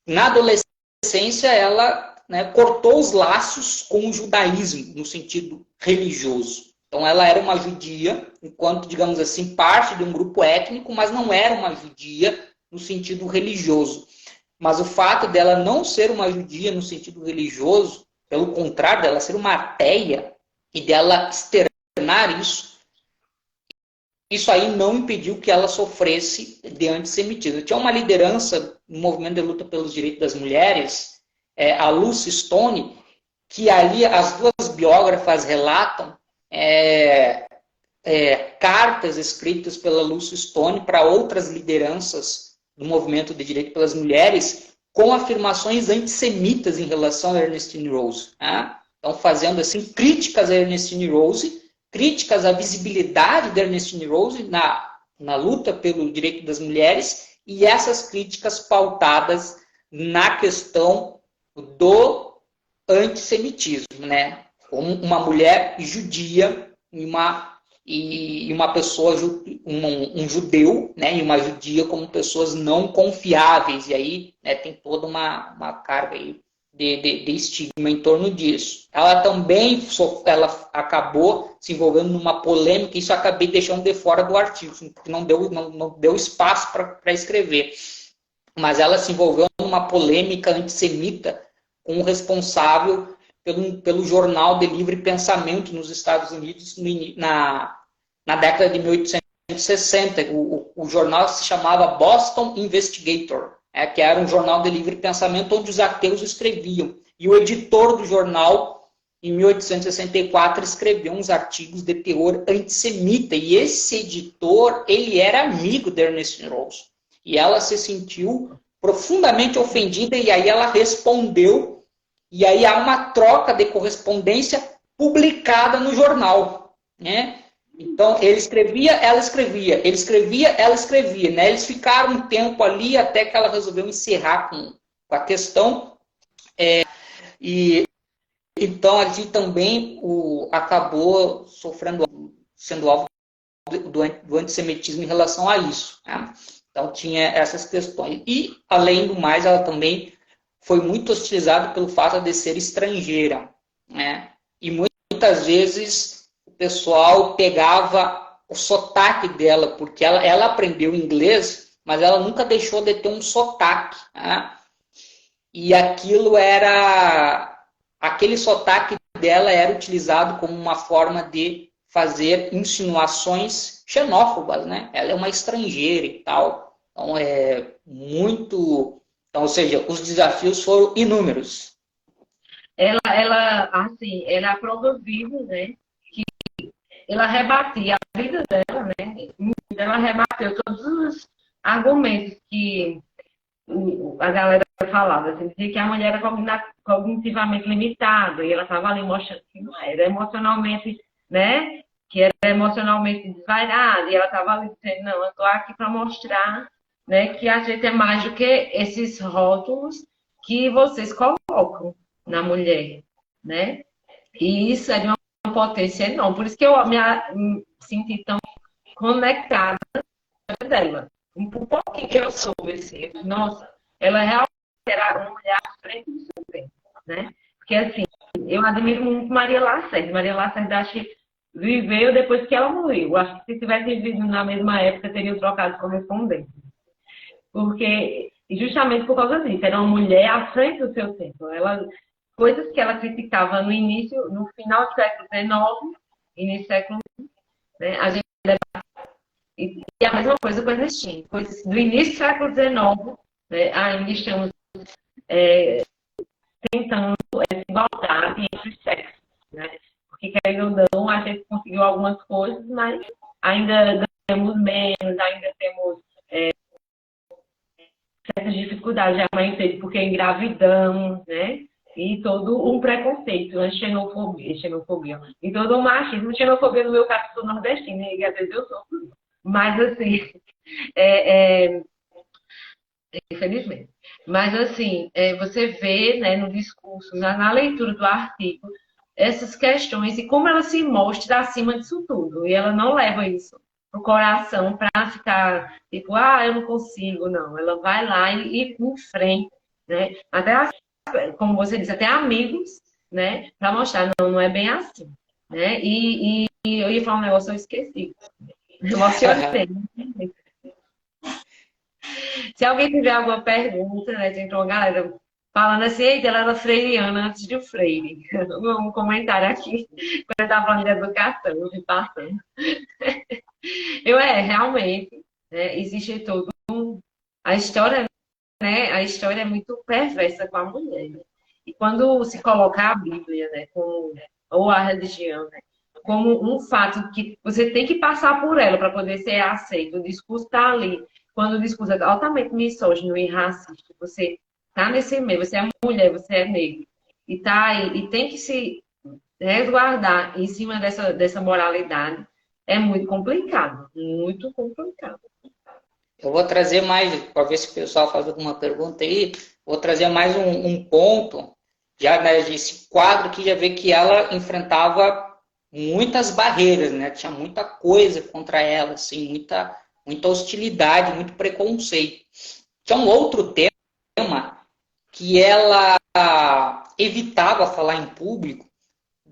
na adolescência, ela cortou os laços com o judaísmo, no sentido religioso. Então, ela era uma judia, enquanto, digamos assim, parte de um grupo étnico, mas não era uma judia no sentido religioso. Mas o fato dela não ser uma judia no sentido religioso, pelo contrário, dela ser uma ateia e dela externar isso aí não impediu que ela sofresse de antissemitismo. Tinha uma liderança no movimento de luta pelos direitos das mulheres, a Lucy Stone, que ali as duas biógrafas relatam cartas escritas pela Lucy Stone para outras lideranças do movimento de direito pelas mulheres, com afirmações antissemitas em relação a Ernestine Rose. Né? Então, fazendo assim críticas a Ernestine Rose, críticas à visibilidade da Ernestine Rose na luta pelo direito das mulheres, e essas críticas pautadas na questão do antissemitismo, né? Como uma mulher judia e uma pessoa, um judeu, né, e uma judia como pessoas não confiáveis. E aí tem toda uma carga aí de estigma em torno disso. Ela também acabou se envolvendo numa polêmica, isso eu acabei deixando de fora do artigo, porque não deu espaço para escrever. Mas ela se envolveu numa polêmica antissemita com o responsável pelo Jornal de Livre Pensamento nos Estados Unidos na década de 1860. O jornal se chamava Boston Investigator, que era um jornal de livre pensamento onde os ateus escreviam. E o editor do jornal, em 1864, escreveu uns artigos de teor antissemita. E esse editor, ele era amigo da Ernestine Rose. E ela se sentiu profundamente ofendida, e aí ela respondeu e aí há uma troca de correspondência publicada no jornal, né? Então, ele escrevia, ela escrevia, ele escrevia, ela escrevia, né? Eles ficaram um tempo ali até que ela resolveu encerrar com a questão. E então, ali também acabou sendo alvo do antissemitismo em relação a isso, né? Então, tinha essas questões. E, além do mais, ela também foi muito hostilizada pelo fato de ser estrangeira, né? E muitas vezes o pessoal pegava o sotaque dela, porque ela aprendeu inglês, mas ela nunca deixou de ter um sotaque, né? E aquele sotaque dela era utilizado como uma forma de fazer insinuações xenófobas, né? Ela é uma estrangeira e tal. Então, é muito... Então, ou seja, os desafios foram inúmeros. Assim, ela produziu, né? Que ela rebatia a vida dela, né? Ela rebateu todos os argumentos que a galera falava, assim, dizia que a mulher era cognitivamente limitada, e ela estava ali mostrando que não era emocionalmente, né? Que era emocionalmente desvairada, e ela estava ali dizendo, não, eu estou aqui para mostrar, né, que a gente é mais do que esses rótulos que vocês colocam na mulher, né? E isso é de uma potência enorme. Por isso que eu me senti tão conectada dela. Um pouquinho que eu soube, assim, nossa, ela realmente era uma mulher à frente do seu tempo, né? Porque, assim, eu admiro muito Maria Lacerda. Maria Lacerda, acho que viveu depois que ela morreu. Acho que se tivesse vivido na mesma época, teriam trocado correspondência. Porque, justamente por causa disso, era uma mulher à frente do seu tempo. Coisas que ela criticava no início, no final do século XIX, início do século XX, né? A gente e a mesma coisa com a Ernestina. Coisas do início do século XIX, né? Ainda estamos tentando igualdade entre os sexos, né? Porque, querendo ou não, a gente conseguiu algumas coisas, mas ainda temos menos, ainda temos certas dificuldades, realmente, porque engravidamos, né? E todo um preconceito, a xenofobia, e todo um machismo, xenofobia no meu caso, sou nordestina, e às vezes eu sou. Mas, assim, infelizmente. Mas, assim, você vê, né, no discurso, na leitura do artigo, essas questões e como ela se mostra acima disso tudo. E ela não leva isso pro coração para ficar tipo, eu não consigo, não. Ela vai lá e enfrenta, né? Até, como você disse, até amigos, né? Para mostrar, não é bem assim, né? E eu ia falar um negócio, eu esqueci. Emocionei. Se alguém tiver alguma pergunta, né? Tem uma galera falando assim, eita, ela era freiriana antes de Freire. Um comentário aqui, quando eu estava falando de educação, eu fui passando. Realmente, né, existe todo a história, né? A história é muito perversa com a mulher, né? E quando se coloca a Bíblia, né, ou a religião, né, como um fato que você tem que passar por ela para poder ser aceito, o discurso está ali. Quando o discurso é altamente misógino e racista, você está nesse meio, você é mulher, você é negro, e tá aí, e tem que se resguardar em cima dessa moralidade, é muito complicado, muito complicado. Eu vou trazer mais, para ver se o pessoal faz alguma pergunta aí, vou trazer mais um ponto, já nesse quadro que já vê que ela enfrentava muitas barreiras, né? Tinha muita coisa contra ela, assim, muita hostilidade, muito preconceito. Tinha um outro tema que ela evitava falar em público,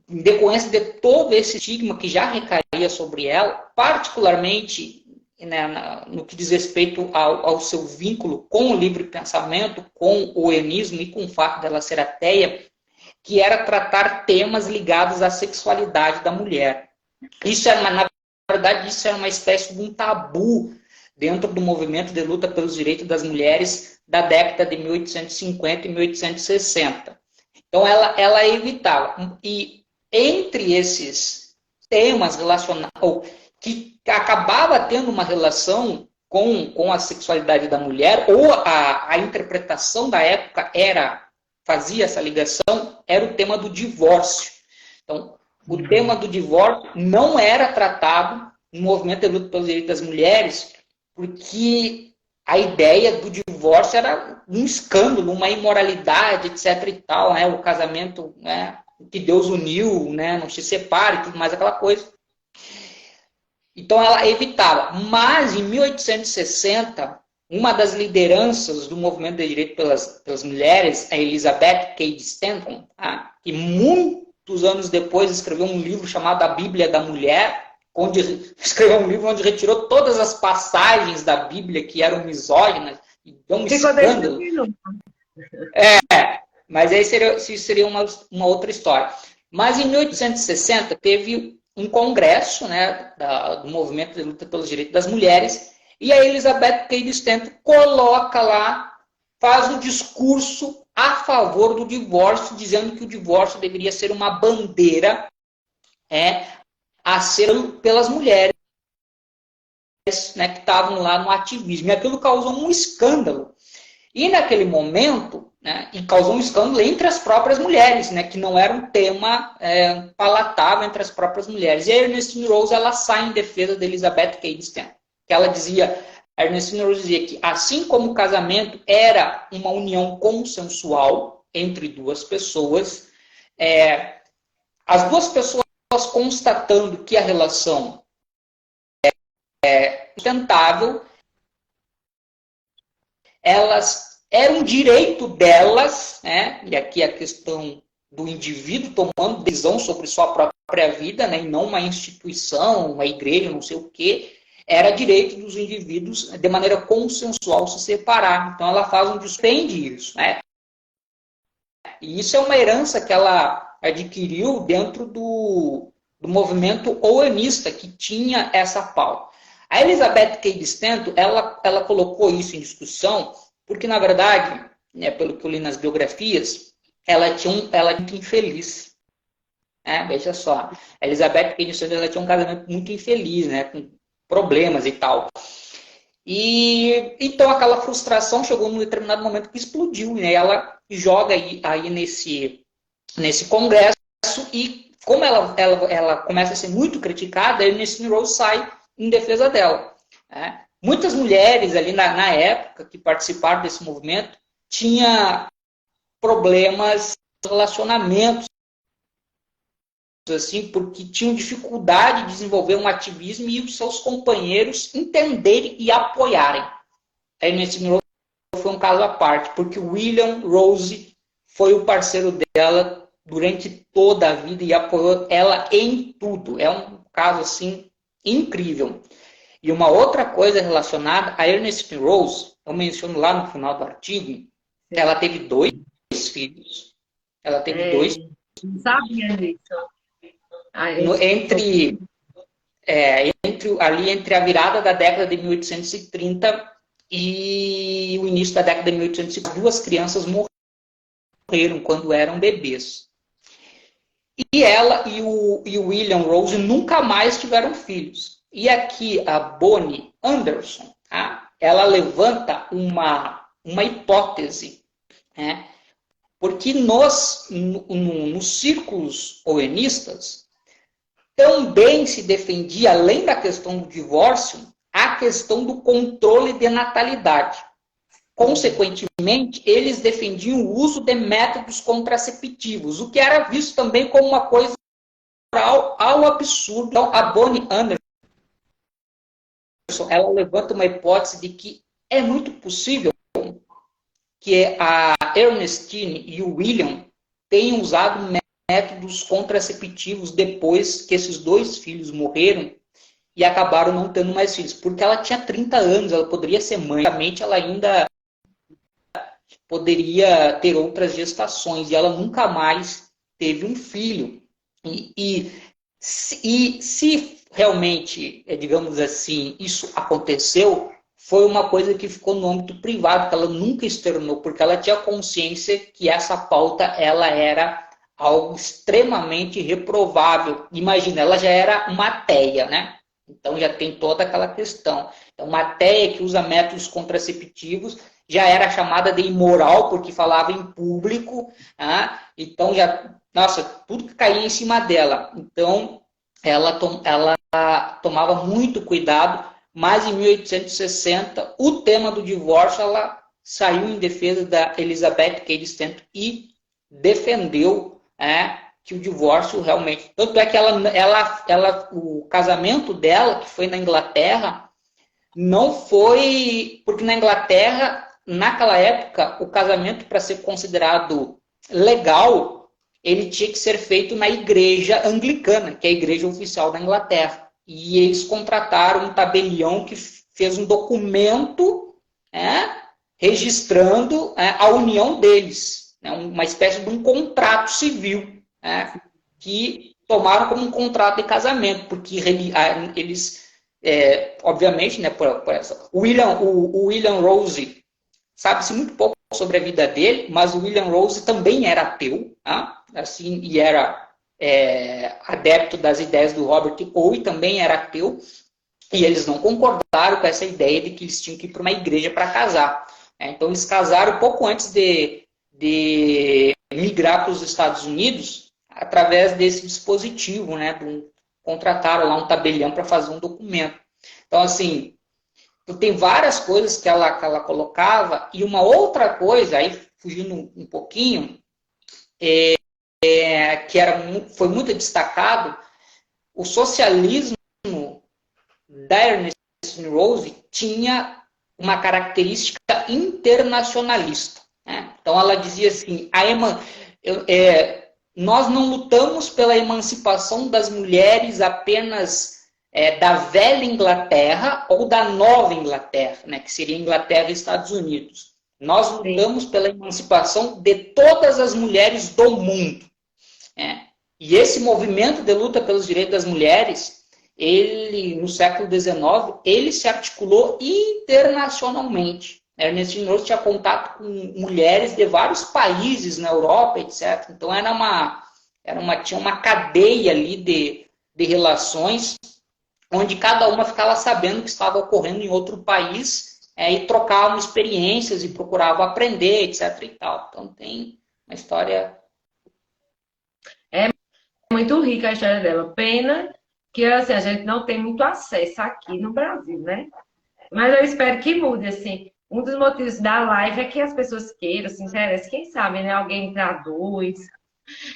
em decorrência de todo esse estigma que já recaía sobre ela, particularmente, né, no que diz respeito ao seu vínculo com o livre pensamento, com o enismo e com o fato dela ser ateia, que era tratar temas ligados à sexualidade da mulher. Na verdade, isso era uma espécie de um tabu dentro do movimento de luta pelos direitos das mulheres da década de 1850 e 1860. Então, ela evitava. E entre esses temas relacionados, que acabava tendo uma relação com a sexualidade da mulher, ou a interpretação da época era fazia essa ligação era o tema do divórcio. Então, o tema do divórcio não era tratado no movimento de luta pelos direitos das mulheres, porque a ideia do divórcio era um escândalo, uma imoralidade, etc. e tal, né? O casamento, né? Que Deus uniu, né? Não se separe, tudo mais aquela coisa. Então ela evitava. Mas em 1860, uma das lideranças do movimento de direito pelas mulheres, a Elizabeth Cady Stanton, tá? Que muitos anos depois escreveu um livro chamado A Bíblia da Mulher, escreveu um livro onde retirou todas as passagens da Bíblia que eram misóginas e deu um escândalo. Mas aí seria uma outra história. Mas em 1860 teve um congresso, né, do movimento de luta pelos direitos das mulheres, e a Elizabeth Cady Stanton coloca lá, faz um discurso a favor do divórcio, dizendo que o divórcio deveria ser uma bandeira a ser pelas mulheres, né, que estavam lá no ativismo. E aquilo causou um escândalo. E naquele momento, né, e causou um escândalo entre as próprias mulheres, né, que não era um tema palatável entre as próprias mulheres. E a Ernestine Rose ela sai em defesa de Elizabeth Cady Stanton. Que ela dizia, a Ernestine Rose dizia que assim como o casamento era uma união consensual entre duas pessoas, as duas pessoas constatando que a relação é sustentável, era um direito delas, né? E aqui a questão do indivíduo tomando decisão sobre sua própria vida, né? E não uma instituição, uma igreja, não sei o quê, era direito dos indivíduos, de maneira consensual, se separar. Então ela faz um suspende isso, né? E isso é uma herança que ela adquiriu dentro do movimento owenista, que tinha essa pauta. A Elizabeth Cady Stanton, ela colocou isso em discussão, porque, na verdade, né, pelo que eu li nas biografias, ela era muito infeliz. Veja só, a Elizabeth Cady Stanton ela tinha um casamento muito infeliz, né, com problemas e tal. E então aquela frustração chegou num determinado momento que explodiu, né? Ela joga aí nesse congresso e como ela começa a ser muito criticada, a Ernestine Rose sai em defesa dela. Né? Muitas mulheres ali na época que participaram desse movimento tinham problemas de relacionamentos, assim, porque tinham dificuldade de desenvolver um ativismo e os seus companheiros entenderem e apoiarem. A Ernestine Rose foi um caso à parte, porque o William Rose foi o parceiro dela durante toda a vida e apoiou ela em tudo. É um caso, assim, incrível. E uma outra coisa relacionada a Ernestine Rose, eu menciono lá no final do artigo, ela teve 2 filhos. Ela teve 2 filhos. Não sabia disso. Entre a virada da década de 1830 e o início da década de 1850, 2 crianças morreram quando eram bebês. E ela e o William Rose nunca mais tiveram filhos. E aqui a Bonnie Anderson, tá? Ela levanta uma hipótese, né? Porque nos círculos owenistas também se defendia, além da questão do divórcio, a questão do controle de natalidade. Consequentemente, eles defendiam o uso de métodos contraceptivos, o que era visto também como uma coisa ao absurdo. Então, a Bonnie Anderson, ela levanta uma hipótese de que é muito possível que a Ernestine e o William tenham usado métodos contraceptivos depois que esses 2 filhos morreram e acabaram não tendo mais filhos. Porque ela tinha 30 anos, ela poderia ser mãe, realmente ela ainda poderia ter outras gestações e ela nunca mais teve um filho. E se realmente, digamos assim, isso aconteceu, foi uma coisa que ficou no âmbito privado, que ela nunca externou, porque ela tinha consciência que essa pauta ela era algo extremamente reprovável. Imagina, ela já era uma ateia, né? Então já tem toda aquela questão. Então, uma ateia que usa métodos contraceptivos já era chamada de imoral porque falava em público, né? Então já, nossa, tudo que caía em cima dela. Então ela tomava muito cuidado, mas em 1860 o tema do divórcio ela saiu em defesa da Elizabeth Cady Stanton e defendeu, que o divórcio realmente... Tanto é que o casamento dela, que foi na Inglaterra, não foi... Porque na Inglaterra, naquela época, o casamento, para ser considerado legal, ele tinha que ser feito na igreja anglicana, que é a igreja oficial da Inglaterra. E eles contrataram um tabelião que fez um documento, registrando a união deles, uma espécie de um contrato civil, que tomaram como um contrato de casamento, porque eles, obviamente, o William Rose, sabe-se muito pouco sobre a vida dele, mas o William Rose também era ateu, assim, e era adepto das ideias do Robert Owen, também era ateu, e eles não concordaram com essa ideia de que eles tinham que ir para uma igreja para casar. Então, eles casaram pouco antes de migrar para os Estados Unidos, através desse dispositivo, contrataram lá um tabelião para fazer um documento. Então, assim, tem várias coisas que ela colocava, e uma outra coisa, aí fugindo um pouquinho, que foi muito destacado, o socialismo da Ernestine Rose tinha uma característica internacionalista. Então, ela dizia assim, nós não lutamos pela emancipação das mulheres apenas da velha Inglaterra ou da nova Inglaterra, que seria Inglaterra e Estados Unidos. Nós lutamos pela emancipação de todas as mulheres do mundo. E esse movimento de luta pelos direitos das mulheres, ele, no século XIX, ele se articulou internacionalmente. Ernestine Rose tinha contato com mulheres de vários países na Europa, etc. Então, tinha uma cadeia ali de relações, onde cada uma ficava sabendo o que estava ocorrendo em outro país, e trocavam experiências e procuravam aprender, etc. E tal. Então, tem uma história... É muito rica a história dela. Pena que assim, a gente não tem muito acesso aqui no Brasil, né? Mas eu espero que mude, assim. Um dos motivos da live é que as pessoas queiram, se interessem, quem sabe, né? Alguém traduz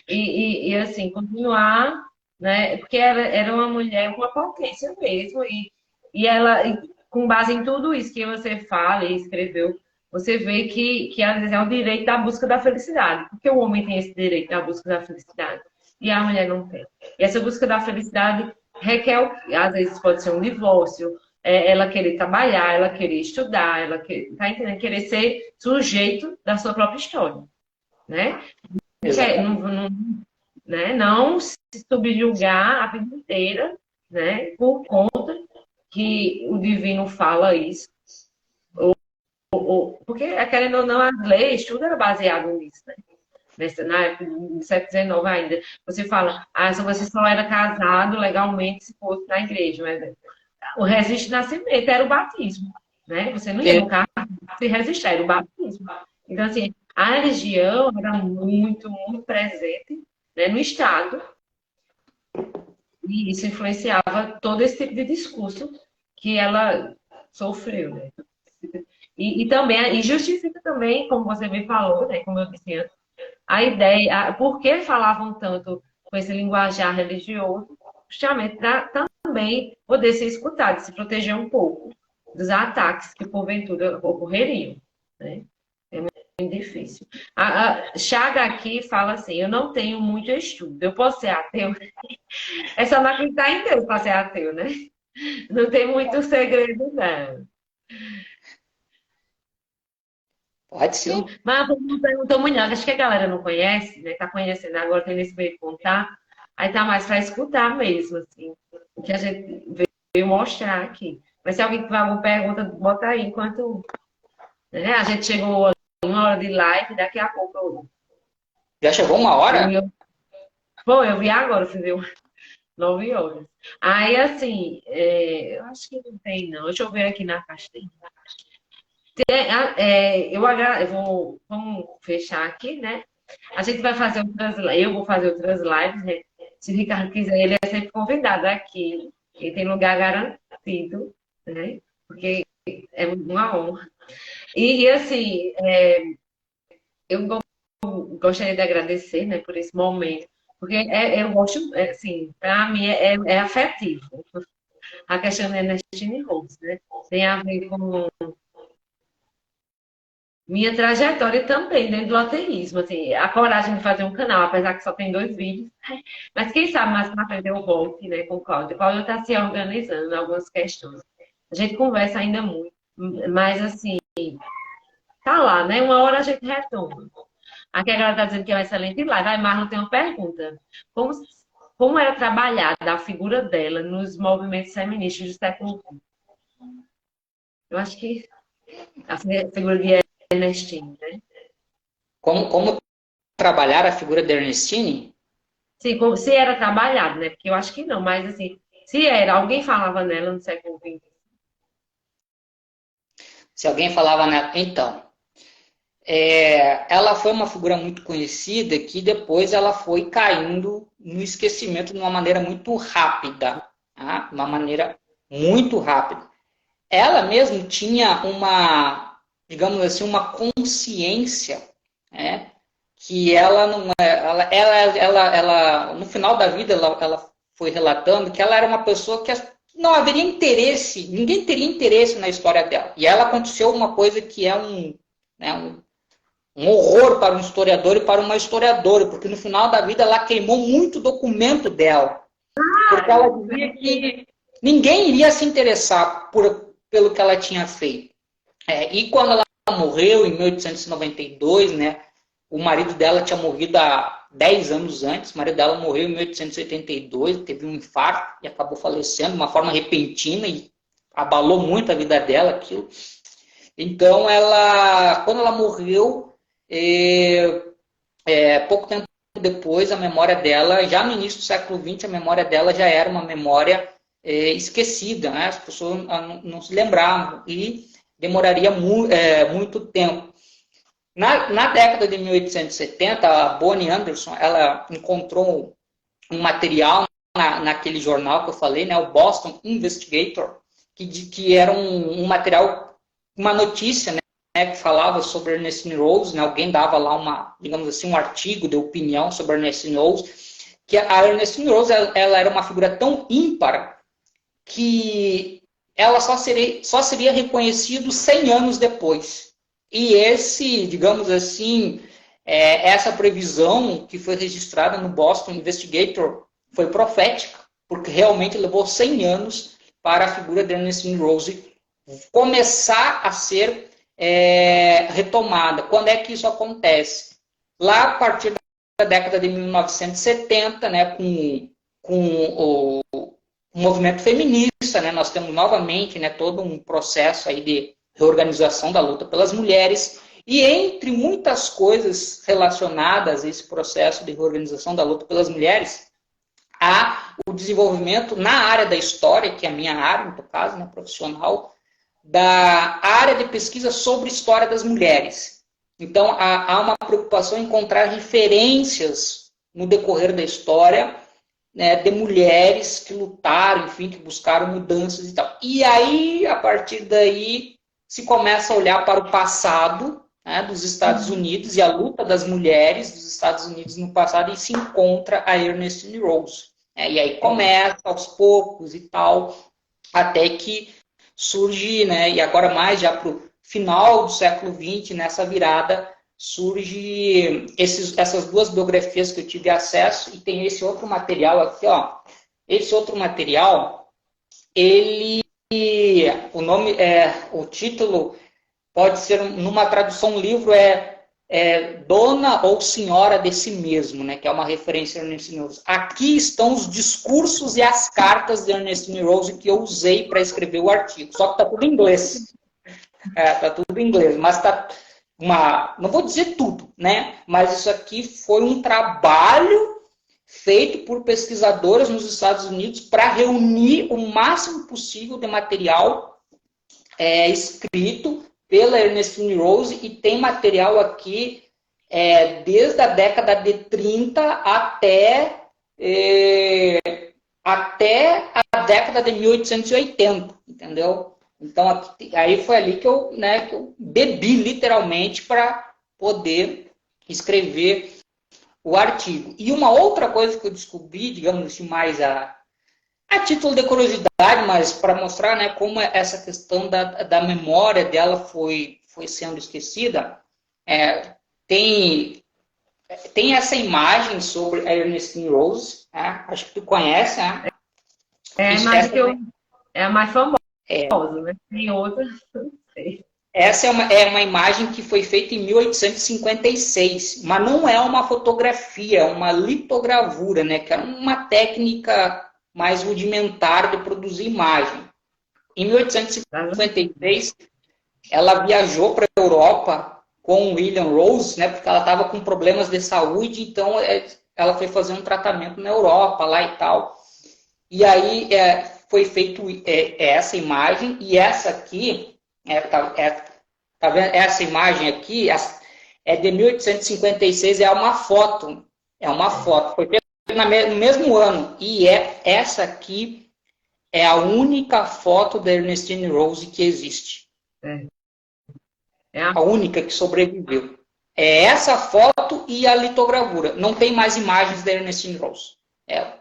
e assim, continuar, né? Porque ela era uma mulher, uma potência mesmo, e ela, com base em tudo isso que você fala e escreveu, você vê que ela é o direito da busca da felicidade, porque o homem tem esse direito da busca da felicidade e a mulher não tem. E essa busca da felicidade requer, às vezes pode ser um divórcio, ela querer trabalhar, ela querer estudar, ela tá entendendo? Querer ser sujeito da sua própria história, né? Não se subjugar a vida inteira, né? Por conta que o divino fala isso. Porque, querendo ou não, as leis, tudo era baseado nisso, né? Na época do século XIX ainda. Você fala, você só era casado legalmente se fosse na igreja, mas o registro de nascimento era o batismo, né? Você não ia no carro se registrar, era o batismo. Então, assim, a religião era muito, muito presente, né, no Estado, e isso influenciava todo esse tipo de discurso que ela sofreu, né? E também, e justifica também, como você me falou, né, como eu disse antes, a ideia, por que falavam tanto com esse linguajar religioso, justamente para também poder ser escutado, se proteger um pouco dos ataques que porventura ocorreriam, né? É muito difícil. A Chaga aqui fala assim, eu não tenho muito estudo, eu posso ser ateu? É só não acreditar em Deus para ser ateu, né? Não tem muito segredo, não. Pode sim. Mas não perguntou muito, acho que a galera não conhece, né? Tá conhecendo agora, tem nesse meio de contar. Aí tá mais para escutar mesmo, assim, o que a gente veio mostrar aqui. Mas se alguém tiver alguma pergunta, bota aí, enquanto, né? A gente chegou a uma hora de live, daqui a pouco Já chegou uma hora? Bom, eu vi agora, entendeu? 9 horas. Aí, assim, eu acho que não tem, não. Deixa eu ver aqui na caixa. Vamos fechar aqui, né? A gente vai fazer eu vou fazer outras lives, né? Se o Ricardo quiser, ele é sempre convidado aqui. Ele tem lugar garantido, né? Porque é uma honra. E assim, eu gostaria de agradecer, né, por esse momento, porque eu gosto, assim, para mim é afetivo. A questão da Ernestine Rose, né? Tem a ver com minha trajetória também dentro do ateísmo, assim, a coragem de fazer um canal, apesar que só tem 2 vídeos, mas quem sabe mais pra frente eu volte, né, com o Cláudio. O Cláudio está se organizando em algumas questões. A gente conversa ainda muito, mas assim, tá lá, né? Uma hora a gente retoma. Aqui a galera está dizendo que é uma excelente live. Aí Marlon tem uma pergunta. Como, como era trabalhada a figura dela nos movimentos feministas do século XX? Eu acho que a figura de Ernestine, né? Como trabalhar a figura de Ernestine? Sim, se era trabalhado, né? Porque eu acho que não, mas assim, se era, alguém falava nela no século XX. Se alguém falava nela. Então, ela foi uma figura muito conhecida que depois ela foi caindo no esquecimento de uma maneira muito rápida. Tá? Uma maneira muito rápida. Ela mesmo tinha uma, digamos assim, uma consciência, né? Que ela não ela no final da vida ela foi relatando que ela era uma pessoa que não haveria interesse, ninguém teria interesse na história dela. E ela aconteceu uma coisa que é um horror para um historiador e para uma historiadora, porque no final da vida ela queimou muito documento dela, porque ela dizia que ninguém iria se interessar pelo que ela tinha feito. E quando ela morreu, em 1892, né, o marido dela tinha morrido há 10 anos antes, o marido dela morreu em 1882, teve um infarto e acabou falecendo de uma forma repentina e abalou muito a vida dela aquilo. Então, quando ela morreu, pouco tempo depois, a memória dela, já no início do século XX, a memória dela já era uma memória esquecida, né? As pessoas não se lembravam e demoraria muito tempo. Na década de 1870, a Bonnie Anderson ela encontrou um material naquele jornal que eu falei, né, o Boston Investigator, que era um material, uma notícia, né, que falava sobre Ernestine Rose, né, alguém dava lá digamos assim, um artigo de opinião sobre Ernestine Rose, que a Ernestine Rose ela era uma figura tão ímpar que ela só seria reconhecido 100 anos depois. E digamos assim, essa previsão que foi registrada no Boston Investigator foi profética, porque realmente levou 100 anos para a figura de Ernestine Rose começar a ser retomada. Quando é que isso acontece? Lá a partir da década de 1970, né, com o movimento feminista, né, nós temos novamente, né, todo um processo aí de reorganização da luta pelas mulheres, e entre muitas coisas relacionadas a esse processo de reorganização da luta pelas mulheres, há o desenvolvimento na área da história, que é a minha área, no caso, né, profissional, da área de pesquisa sobre história das mulheres. Então, há uma preocupação em encontrar referências no decorrer da história, né, de mulheres que lutaram, enfim, que buscaram mudanças e tal. E aí, a partir daí, se começa a olhar para o passado, né, dos Estados Unidos e a luta das mulheres dos Estados Unidos no passado e se encontra a Ernestine Rose. E aí começa aos poucos e tal, até que surge, né, e agora mais já para o final do século XX, nessa virada, surge essas duas biografias que eu tive acesso, e tem esse outro material aqui, ó. Esse outro material, o título pode ser, numa tradução livro, Dona ou Senhora de Si Mesmo, né, que é uma referência a Ernestine Rose. Aqui estão os discursos e as cartas de Ernestine Rose que eu usei para escrever o artigo. Só que está tudo em inglês. Está tudo em inglês, mas está não vou dizer tudo, né? Mas isso aqui foi um trabalho feito por pesquisadoras nos Estados Unidos para reunir o máximo possível de material escrito pela Ernestine Rose e tem material aqui desde a década de 30 até a década de 1880, entendeu? Então, aí foi ali que eu bebi literalmente para poder escrever o artigo. E uma outra coisa que eu descobri, digamos assim, mais a título de curiosidade, mas para mostrar, né, como essa questão da memória dela foi sendo esquecida, tem essa imagem sobre a Ernestine Rose, né? Acho que tu conhece, né? É a mais famosa, né? Tem outra, não sei. Essa é uma imagem que foi feita em 1856, mas não é uma fotografia, é uma litogravura, né? Que é uma técnica mais rudimentar de produzir imagem. Em 1856, ela viajou para a Europa com William Rose, né? Porque ela estava com problemas de saúde, então ela foi fazer um tratamento na Europa lá e tal. E aí foi feito essa imagem, e essa aqui, tá vendo? Essa imagem aqui é de 1856, é uma foto. Foi feita no mesmo ano. E essa aqui é a única foto da Ernestine Rose que existe. A única que sobreviveu. É essa foto e a litogravura. Não tem mais imagens da Ernestine Rose.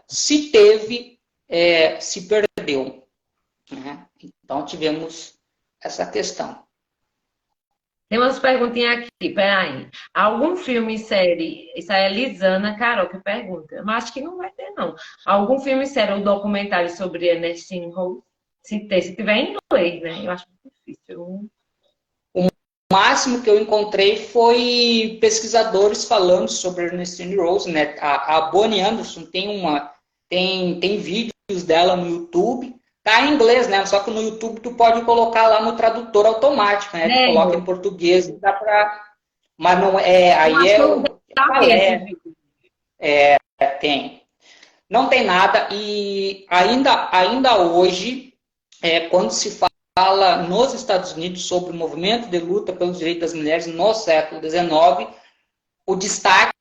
Se teve, se perdeu. Né? Então tivemos essa questão. Tem umas perguntinhas aqui, peraí. Algum filme, série, isso aí é Lisana Carol que pergunta, mas acho que não vai ter, não. Algum filme, série ou documentário sobre Ernestine Rose? Se tiver em inglês, né? Eu acho muito difícil. O máximo que eu encontrei foi pesquisadores falando sobre Ernestine Rose, né? A Bonnie Anderson tem vídeos dela no YouTube. Tá em inglês, né? Só que no YouTube tu pode colocar lá no tradutor automático, né? Tu coloca em português e dá pra... Mas não é... Aí tem. Não tem nada. E ainda hoje, quando se fala nos Estados Unidos sobre o movimento de luta pelos direitos das mulheres no século XIX, o destaque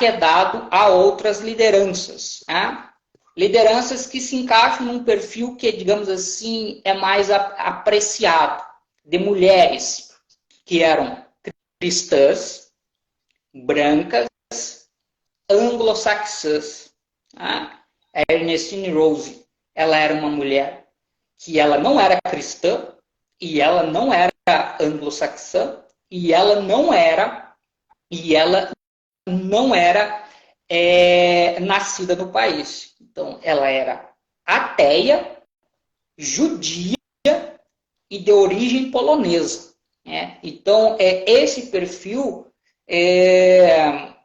é dado a outras lideranças, né? Lideranças que se encaixam num perfil que, digamos assim, é mais apreciado, de mulheres que eram cristãs, brancas, anglo-saxãs. A Ernestine Rose, ela era uma mulher que ela não era cristã, e ela não era anglo-saxã, e ela não era nascida no país. Então, ela era ateia, judia e de origem polonesa. Né? Então, esse perfil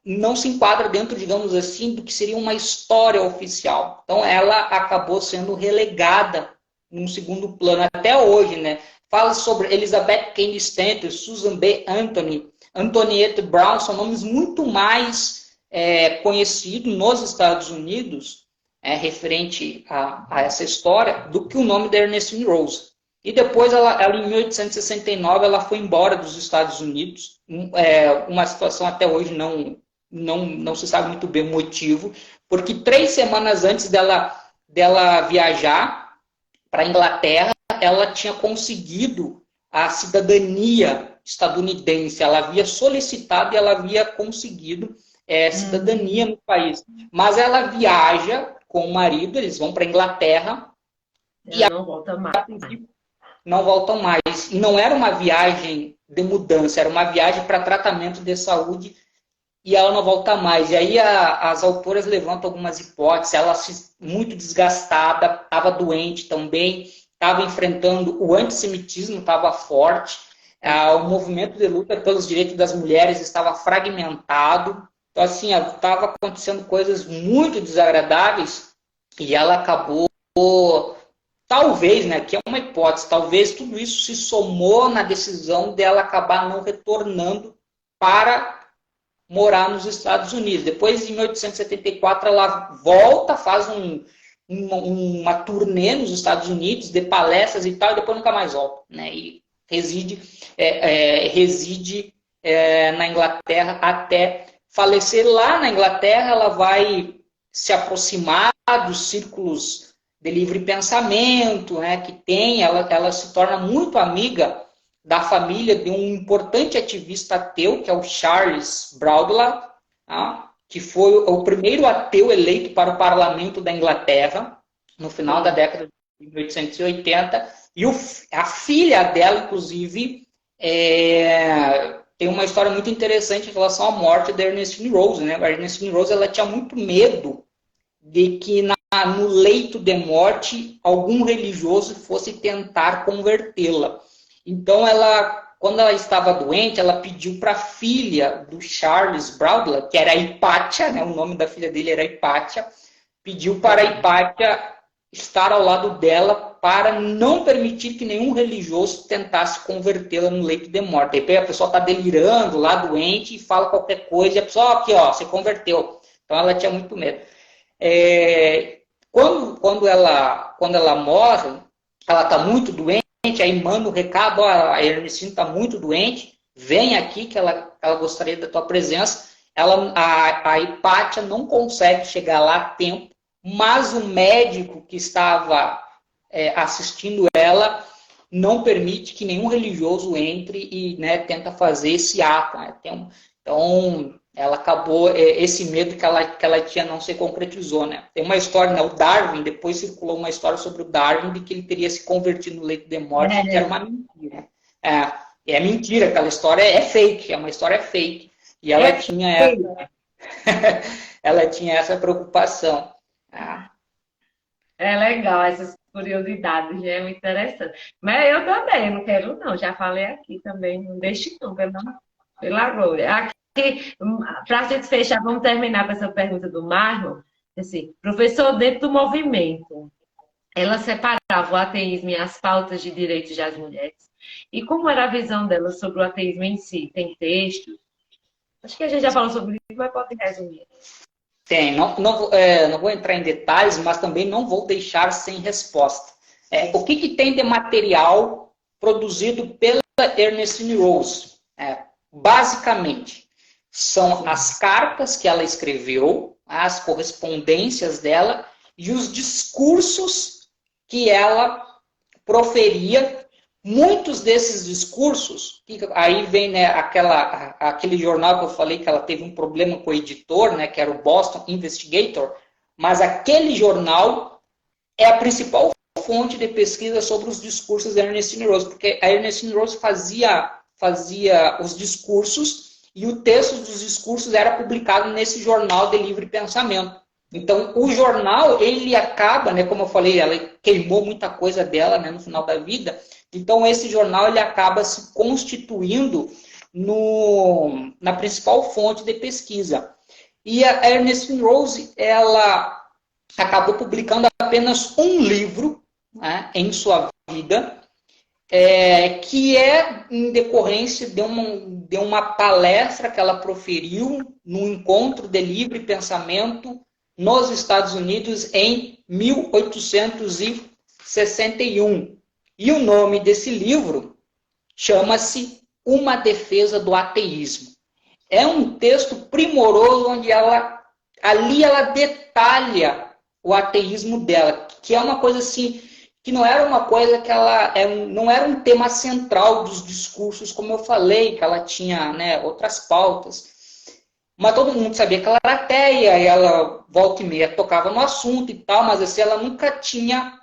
não se enquadra dentro, digamos assim, do que seria uma história oficial. Então, ela acabou sendo relegada num segundo plano até hoje. Né? Fala sobre Elizabeth Cady Stanton, Susan B. Anthony, Antoniette Brown, são nomes muito mais conhecidos nos Estados Unidos, referente a essa história, do que o nome da Ernestine Rose. E depois, ela em 1869, ela foi embora dos Estados Unidos, uma situação até hoje não se sabe muito bem o motivo, porque 3 semanas antes dela viajar para a Inglaterra, ela tinha conseguido a cidadania estadunidense, ela havia solicitado e ela havia conseguido cidadania no país. Mas ela viaja com o marido, eles vão para a Inglaterra e não volta mais. Não voltam mais. E não era uma viagem de mudança, era uma viagem para tratamento de saúde e ela não volta mais. E aí as autoras levantam algumas hipóteses, ela muito desgastada, estava doente também, estava enfrentando o antissemitismo, estava forte, o movimento de luta pelos direitos das mulheres estava fragmentado. Então, assim, estava acontecendo coisas muito desagradáveis e ela acabou, talvez, né, que é uma hipótese, talvez tudo isso se somou na decisão dela acabar não retornando para morar nos Estados Unidos. Depois, em 1874, ela volta, faz uma turnê nos Estados Unidos, de palestras e tal, e depois nunca mais volta. Né, e reside na Inglaterra até falecer. Lá na Inglaterra, ela vai se aproximar dos círculos de livre pensamento, né, que tem. Ela se torna muito amiga da família de um importante ativista ateu, que é o Charles Baudelaire, tá? Que foi o primeiro ateu eleito para o parlamento da Inglaterra, no final da década de 1880. E a filha dela, inclusive, tem uma história muito interessante em relação à morte da Ernestine Rose, né? A Ernestine Rose, ela tinha muito medo de que no leito de morte algum religioso fosse tentar convertê-la. Então, quando ela estava doente, ela pediu para a filha do Charles Baudelaire, que era Hipátia, né? O nome da filha dele era Hipátia, pediu para a Hipátia estar ao lado dela para não permitir que nenhum religioso tentasse convertê-la no leito de morte. Aí a pessoa está delirando, lá doente, e fala qualquer coisa, e a pessoa, aqui, ó, se converteu. Então ela tinha muito medo. Quando ela morre, ela está muito doente, aí manda o recado, ó, a Ernestine está muito doente, vem aqui que ela gostaria da tua presença. A Hipátia não consegue chegar lá a tempo, mas o médico que estava assistindo ela não permite que nenhum religioso entre e, né, tenta fazer esse ato. Né? Então, ela acabou, esse medo que ela tinha não se concretizou. Né? Tem uma história, né, o Darwin, depois circulou uma história sobre o Darwin, de que ele teria se convertido no leito de morte, que era uma mentira. É mentira, aquela história é fake, é uma história fake. E ela ela tinha essa preocupação. É legal essas curiosidades, né? É muito interessante. Mas eu também, não quero não, já falei aqui também, não deixe não, pela glória. Aqui, para a gente fechar, vamos terminar com essa pergunta do Marlon. Assim, professor, dentro do movimento, ela separava o ateísmo e as pautas de direitos das mulheres. E como era a visão dela sobre o ateísmo em si? Tem textos? Acho que a gente já falou sobre isso, mas pode resumir. Tem, não vou entrar em detalhes, mas também não vou deixar sem resposta. O que tem de material produzido pela Ernestine Rose? Basicamente, são as cartas que ela escreveu, as correspondências dela e os discursos que ela proferia. Muitos desses discursos, aí vem, né, aquele jornal que eu falei que ela teve um problema com o editor, né, que era o Boston Investigator, mas aquele jornal é a principal fonte de pesquisa sobre os discursos da Ernestine Rose, porque a Ernestine Rose fazia os discursos e o texto dos discursos era publicado nesse jornal de livre pensamento. Então, o jornal, ele acaba, né, como eu falei, ela queimou muita coisa dela, né, no final da vida. Então, esse jornal ele acaba se constituindo na principal fonte de pesquisa. E a Ernestine Rose, ela acabou publicando apenas um livro, né, em sua vida, que é em decorrência de uma palestra que ela proferiu num encontro de livre pensamento nos Estados Unidos em 1861. E o nome desse livro chama-se Uma Defesa do Ateísmo. É um texto primoroso onde ela detalha o ateísmo dela, que é uma coisa assim, que não era uma coisa que não era um tema central dos discursos, como eu falei, que ela tinha, né, outras pautas. Mas todo mundo sabia que ela era ateia, e ela volta e meia tocava no assunto e tal, mas assim, ela nunca tinha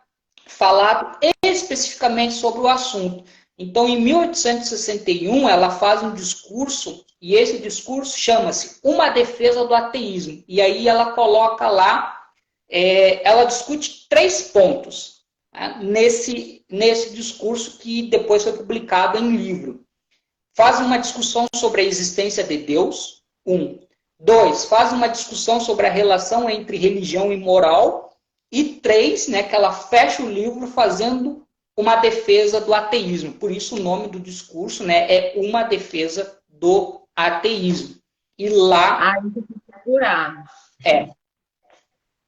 falado especificamente sobre o assunto. Então, em 1861, ela faz um discurso, e esse discurso chama-se Uma Defesa do Ateísmo. E aí ela coloca lá, ela discute 3 pontos, né, nesse discurso que depois foi publicado em livro. Faz uma discussão sobre a existência de Deus, 1. 2, faz uma discussão sobre a relação entre religião e moral. E 3, né, que ela fecha o livro fazendo uma defesa do ateísmo. Por isso o nome do discurso, né, é Uma Defesa do Ateísmo. E lá... Aí tem que procurar.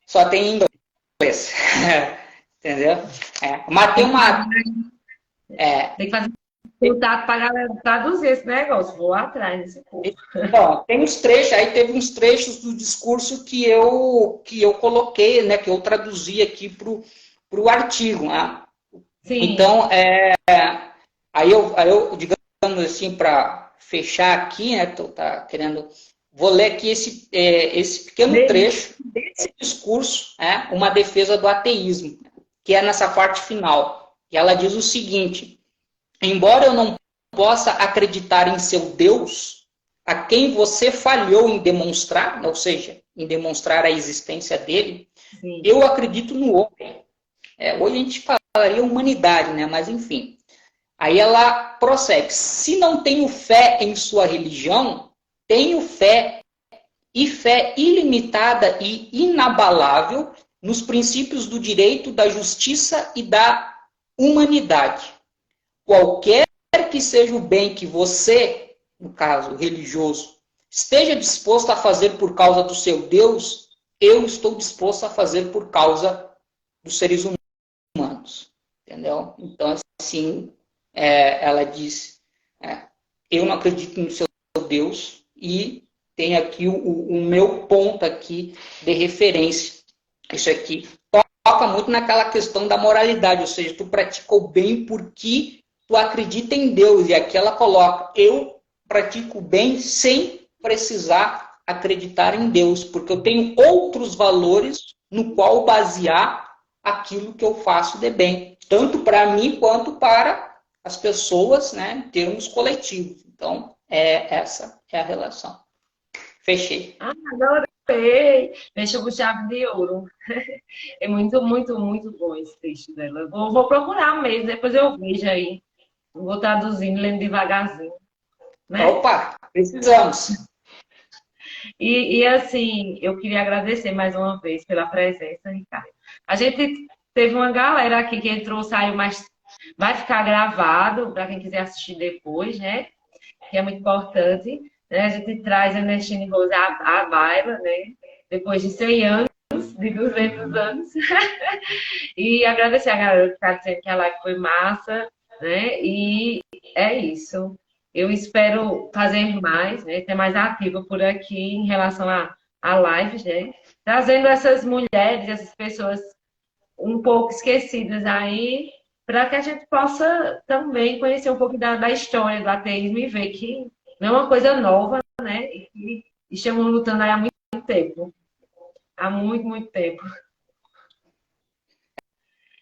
Só tem em inglês. Entendeu? Mas tem uma... Tem que fazer contato para a galera traduzir esse negócio. Vou atrás desse povo. Então, tem uns trechos, aí teve uns trechos do discurso que eu coloquei, né, que eu traduzi aqui para o artigo. Né? Sim. Então, aí eu, digamos assim, para fechar aqui, né, vou ler aqui esse pequeno trecho desse discurso, né, uma defesa do ateísmo, que é nessa parte final. E ela diz o seguinte: embora eu não possa acreditar em seu Deus, a quem você falhou em demonstrar, ou seja, em demonstrar a existência dele, sim, eu acredito no homem. Hoje a gente falaria humanidade, né? Mas enfim. Aí ela prossegue: se não tenho fé em sua religião, tenho fé ilimitada e inabalável nos princípios do direito, da justiça e da humanidade. Qualquer que seja o bem que você, no caso religioso, esteja disposto a fazer por causa do seu Deus, eu estou disposto a fazer por causa dos seres humanos. Entendeu? Então, assim, ela diz, eu não acredito no seu Deus e tem aqui o meu ponto aqui de referência. Isso aqui toca muito naquela questão da moralidade, ou seja, tu pratica o bem porque tu acredita em Deus. E aqui ela coloca, eu pratico o bem sem precisar acreditar em Deus, porque eu tenho outros valores no qual basear aquilo que eu faço de bem, tanto para mim quanto para as pessoas, né, em termos coletivos. Então, essa é a relação. Fechei. Ah, adorei! Fechou com chave de ouro. É muito, muito, muito bom esse texto dela. Vou procurar mesmo, depois eu vejo aí. Vou traduzindo, lendo devagarzinho. Né? Opa, precisamos. E assim, eu queria agradecer mais uma vez pela presença, Ricardo. A gente teve uma galera aqui que entrou, saiu, mas vai ficar gravado para quem quiser assistir depois, né? Que é muito importante. Né? A gente traz a Ernestine Rose à baila, né? Depois de 100 anos, de 200 anos. E agradecer a galera que está dizendo que a live foi massa, né? E é isso. Eu espero fazer mais, né? Ser mais ativa por aqui em relação a lives, né? Trazendo essas mulheres, essas pessoas um pouco esquecidas aí, para que a gente possa também conhecer um pouco da história do ateísmo e ver que não é uma coisa nova, né? E estamos lutando aí há muito tempo. Há muito, muito tempo.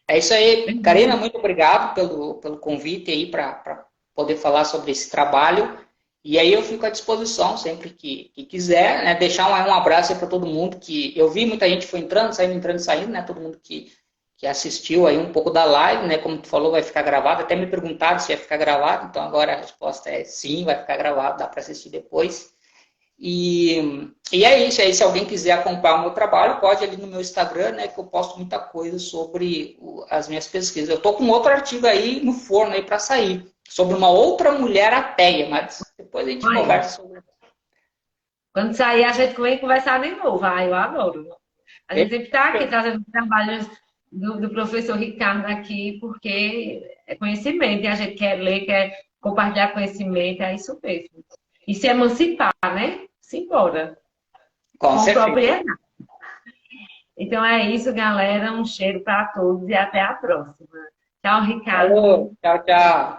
É isso aí, Karina, muito obrigado pelo convite aí para poder falar sobre esse trabalho. E aí eu fico à disposição sempre que quiser, né? Deixar um abraço aí para todo mundo que eu vi muita gente foi entrando, saindo, né? Todo mundo que assistiu aí um pouco da live, né? Como tu falou, vai ficar gravado. Até me perguntaram se ia ficar gravado, então agora a resposta é sim, vai ficar gravado, dá para assistir depois. E é isso, aí se alguém quiser acompanhar o meu trabalho, pode ir ali no meu Instagram, né, que eu posto muita coisa sobre as minhas pesquisas. Eu estou com outro artigo aí no forno aí para sair, sobre uma outra mulher ateia, mas depois a gente conversa sobre. Quando sair, a gente vem conversar de novo. Eu adoro. A gente sempre está aqui trazendo trabalhos do professor Ricardo aqui, porque é conhecimento, e a gente quer ler, quer compartilhar conhecimento, é isso mesmo. E se emancipar, né? Simbora. Com propriedade. Então é isso, galera. Um cheiro para todos e até a próxima. Tchau, Ricardo. Alô, tchau, tchau.